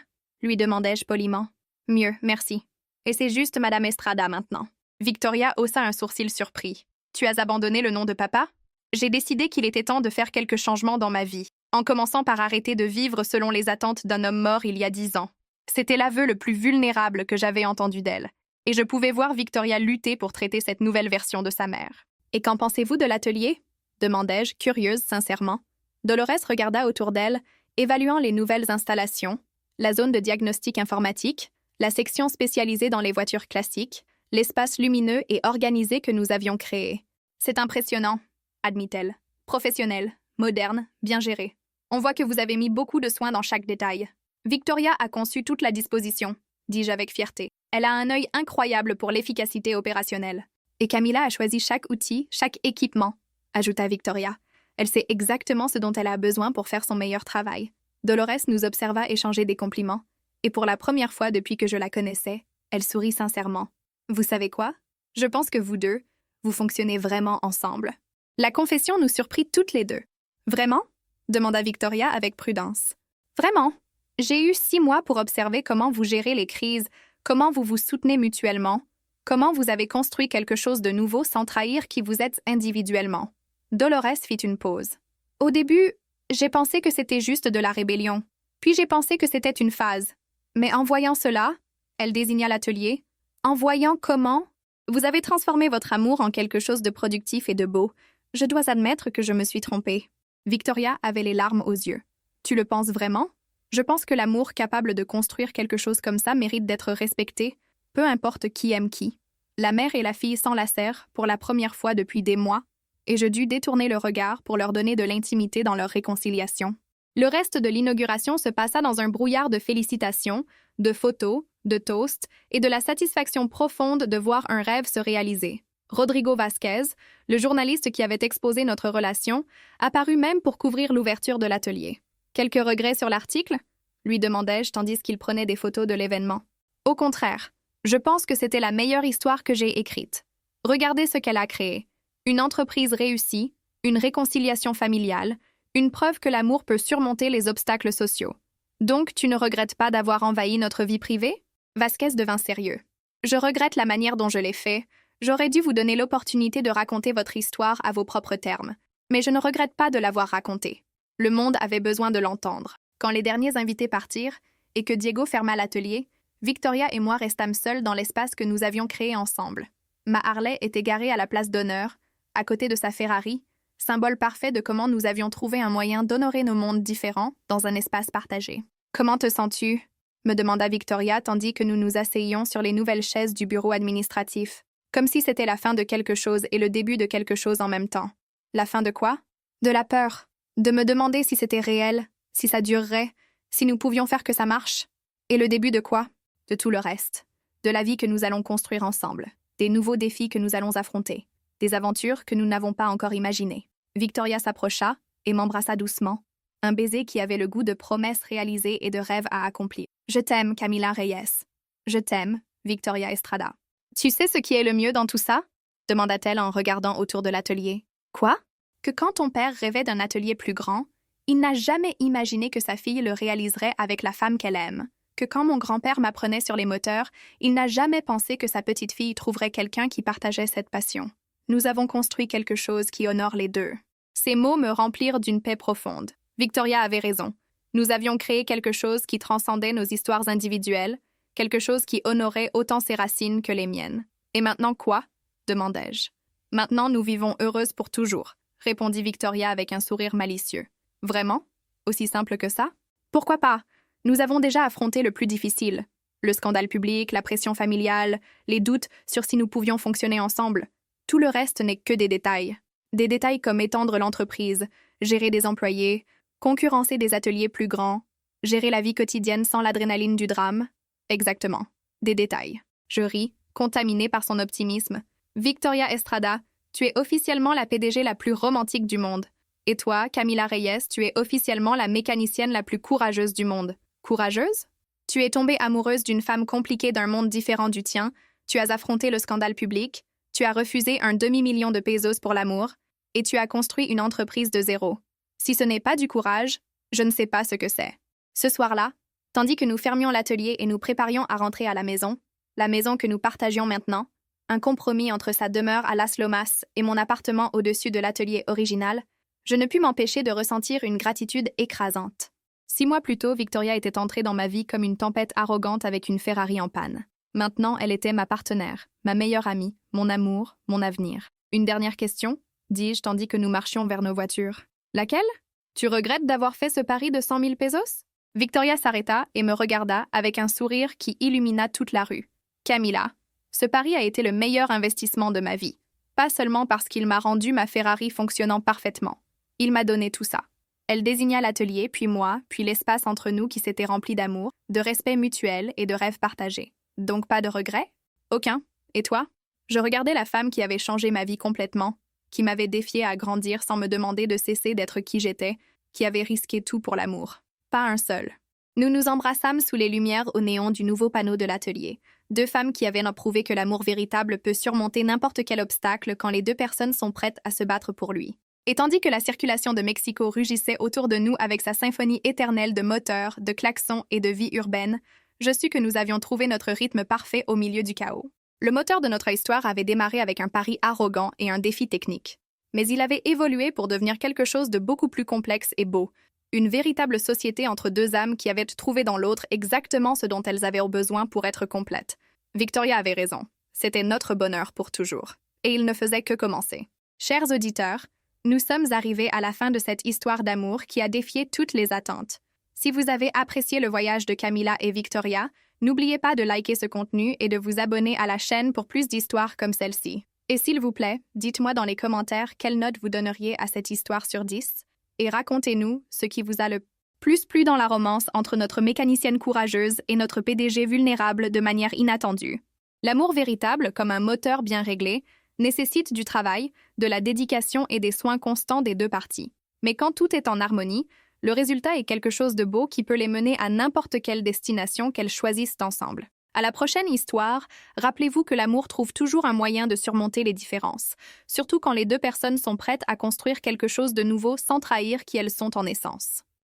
S1: lui demandai-je poliment. « Mieux, merci. Et c'est juste Madame Estrada maintenant. » Victoria haussa un sourcil surpris. « Tu as abandonné le nom de papa ?» J'ai décidé qu'il était temps de faire quelques changements dans ma vie, en commençant par arrêter de vivre selon les attentes d'un homme mort il y a 10 ans. C'était l'aveu le plus vulnérable que j'avais entendu d'elle, et je pouvais voir Victoria lutter pour traiter cette nouvelle version de sa mère. « Et qu'en pensez-vous de l'atelier ?» demandai-je, curieuse sincèrement. Dolores regarda autour d'elle, évaluant les nouvelles installations, la zone de diagnostic informatique, la section spécialisée dans les voitures classiques, l'espace lumineux et organisé que nous avions créé. « C'est impressionnant, » admit-elle. « Professionnel, moderne, bien géré. On voit que vous avez mis beaucoup de soin dans chaque détail. Victoria a conçu toute la disposition, dis-je avec fierté. Elle a un œil incroyable pour l'efficacité opérationnelle. Et Camila a choisi chaque outil, chaque équipement, ajouta Victoria. Elle sait exactement ce dont elle a besoin pour faire son meilleur travail. Dolores nous observa échanger des compliments, et pour la première fois depuis que je la connaissais, elle sourit sincèrement. Vous savez quoi? Je pense que vous deux, vous fonctionnez vraiment ensemble. La confession nous surprit toutes les deux. Vraiment? Demanda Victoria avec prudence. Vraiment? J'ai eu 6 mois pour observer comment vous gérez les crises, comment vous vous soutenez mutuellement, comment vous avez construit quelque chose de nouveau sans trahir qui vous êtes individuellement. Dolores fit une pause. Au début, j'ai pensé que c'était juste de la rébellion. Puis j'ai pensé que c'était une phase. Mais en voyant cela, elle désigna l'atelier, en voyant comment vous avez transformé votre amour en quelque chose de productif et de beau, je dois admettre que je me suis trompée. Victoria avait les larmes aux yeux. Tu le penses vraiment? Je pense que l'amour capable de construire quelque chose comme ça mérite d'être respecté, peu importe qui aime qui. La mère et la fille s'enlacèrent pour la première fois depuis des mois, et je dus détourner le regard pour leur donner de l'intimité dans leur réconciliation. Le reste de l'inauguration se passa dans un brouillard de félicitations, de photos, de toasts et de la satisfaction profonde de voir un rêve se réaliser. Rodrigo Vasquez, le journaliste qui avait exposé notre relation, apparut même pour couvrir l'ouverture de l'atelier. « Quelques regrets sur l'article » lui demandai-je tandis qu'il prenait des photos de l'événement. « Au contraire, je pense que c'était la meilleure histoire que j'ai écrite. Regardez ce qu'elle a créé. Une entreprise réussie, une réconciliation familiale, une preuve que l'amour peut surmonter les obstacles sociaux. Donc, tu ne regrettes pas d'avoir envahi notre vie privée ?» Vasquez devint sérieux. « Je regrette la manière dont je l'ai fait. J'aurais dû vous donner l'opportunité de raconter votre histoire à vos propres termes. Mais je ne regrette pas de l'avoir racontée. Le monde avait besoin de l'entendre. » Quand les derniers invités partirent et que Diego ferma l'atelier, Victoria et moi restâmes seuls dans l'espace que nous avions créé ensemble. Ma Harley était garée à la place d'honneur, à côté de sa Ferrari, symbole parfait de comment nous avions trouvé un moyen d'honorer nos mondes différents dans un espace partagé. « Comment te sens-tu » me demanda Victoria tandis que nous nous asseyions sur les nouvelles chaises du bureau administratif, comme si c'était la fin de quelque chose et le début de quelque chose en même temps. La fin de quoi? De la peur, de me demander si c'était réel, si ça durerait, si nous pouvions faire que ça marche. Et le début de quoi? De tout le reste. De la vie que nous allons construire ensemble. Des nouveaux défis que nous allons affronter. Des aventures que nous n'avons pas encore imaginées. Victoria s'approcha et m'embrassa doucement. Un baiser qui avait le goût de promesses réalisées et de rêves à accomplir. « Je t'aime, Camila Reyes. Je t'aime, Victoria Estrada. »« Tu sais ce qui est le mieux dans tout ça ?» demanda-t-elle en regardant autour de l'atelier. « Quoi? Que quand ton père rêvait d'un atelier plus grand, il n'a jamais imaginé que sa fille le réaliserait avec la femme qu'elle aime. Que quand mon grand-père m'apprenait sur les moteurs, il n'a jamais pensé que sa petite-fille trouverait quelqu'un qui partageait cette passion. Nous avons construit quelque chose qui honore les deux. » Ces mots me remplirent d'une paix profonde. Victoria avait raison. Nous avions créé quelque chose qui transcendait nos histoires individuelles, quelque chose qui honorait autant ses racines que les miennes. « Et maintenant quoi ?» demandai-je. « Maintenant, nous vivons heureuses pour toujours », répondit Victoria avec un sourire malicieux. « Vraiment? Aussi simple que ça? Pourquoi pas? Nous avons déjà affronté le plus difficile. Le scandale public, la pression familiale, les doutes sur si nous pouvions fonctionner ensemble. Tout le reste n'est que des détails. Des détails comme étendre l'entreprise, gérer des employés, concurrencer des ateliers plus grands, gérer la vie quotidienne sans l'adrénaline du drame. Exactement. Des détails. » Je ris, contaminée par son optimisme. « Victoria Estrada, tu es officiellement la PDG la plus romantique du monde. Et toi, Camila Reyes, tu es officiellement la mécanicienne la plus courageuse du monde. » Courageuse? Tu es tombée amoureuse d'une femme compliquée d'un monde différent du tien, tu as affronté le scandale public, tu as refusé un demi-million de pesos pour l'amour, et tu as construit une entreprise de zéro. Si ce n'est pas du courage, je ne sais pas ce que c'est. Ce soir-là, tandis que nous fermions l'atelier et nous préparions à rentrer à la maison que nous partagions maintenant, un compromis entre sa demeure à Las Lomas et mon appartement au-dessus de l'atelier original, je ne pus m'empêcher de ressentir une gratitude écrasante. 6 mois plus tôt, Victoria était entrée dans ma vie comme une tempête arrogante avec une Ferrari en panne. Maintenant, elle était ma partenaire, ma meilleure amie, mon amour, mon avenir. « Une dernière question ?» dis-je tandis que nous marchions vers nos voitures. « Laquelle? Tu regrettes d'avoir fait ce pari de 100 000 pesos ?» Victoria s'arrêta et me regarda avec un sourire qui illumina toute la rue. « Camila, ce pari a été le meilleur investissement de ma vie. Pas seulement parce qu'il m'a rendu ma Ferrari fonctionnant parfaitement. Il m'a donné tout ça. » Elle désigna l'atelier, puis moi, puis l'espace entre nous qui s'était rempli d'amour, de respect mutuel et de rêves partagés. Donc pas de regrets? Aucun. Et toi? Je regardais la femme qui avait changé ma vie complètement, qui m'avait défiée à grandir sans me demander de cesser d'être qui j'étais, qui avait risqué tout pour l'amour. Pas un seul. Nous nous embrassâmes sous les lumières au néon du nouveau panneau de l'atelier. 2 femmes qui avaient prouvé que l'amour véritable peut surmonter n'importe quel obstacle quand les 2 personnes sont prêtes à se battre pour lui. Et tandis que la circulation de Mexico rugissait autour de nous avec sa symphonie éternelle de moteurs, de klaxons et de vie urbaine, je sus que nous avions trouvé notre rythme parfait au milieu du chaos. Le moteur de notre histoire avait démarré avec un pari arrogant et un défi technique. Mais il avait évolué pour devenir quelque chose de beaucoup plus complexe et beau, une véritable société entre 2 âmes qui avaient trouvé dans l'autre exactement ce dont elles avaient besoin pour être complètes. Victoria avait raison. C'était notre bonheur pour toujours. Et il ne faisait que commencer. Chers auditeurs, nous sommes arrivés à la fin de cette histoire d'amour qui a défié toutes les attentes. Si vous avez apprécié le voyage de Camila et Victoria, n'oubliez pas de liker ce contenu et de vous abonner à la chaîne pour plus d'histoires comme celle-ci. Et s'il vous plaît, dites-moi dans les commentaires quelle note vous donneriez à cette histoire sur 10 et racontez-nous ce qui vous a le plus plu dans la romance entre notre mécanicienne courageuse et notre PDG vulnérable de manière inattendue. L'amour véritable, comme un moteur bien réglé, nécessite du travail, de la dédication et des soins constants des deux parties. Mais quand tout est en harmonie, le résultat est quelque chose de beau qui peut les mener à n'importe quelle destination qu'elles choisissent ensemble. À la prochaine histoire, rappelez-vous que l'amour trouve toujours un moyen de surmonter les différences, surtout quand les deux personnes sont prêtes à construire quelque chose de nouveau sans trahir qui elles sont en essence.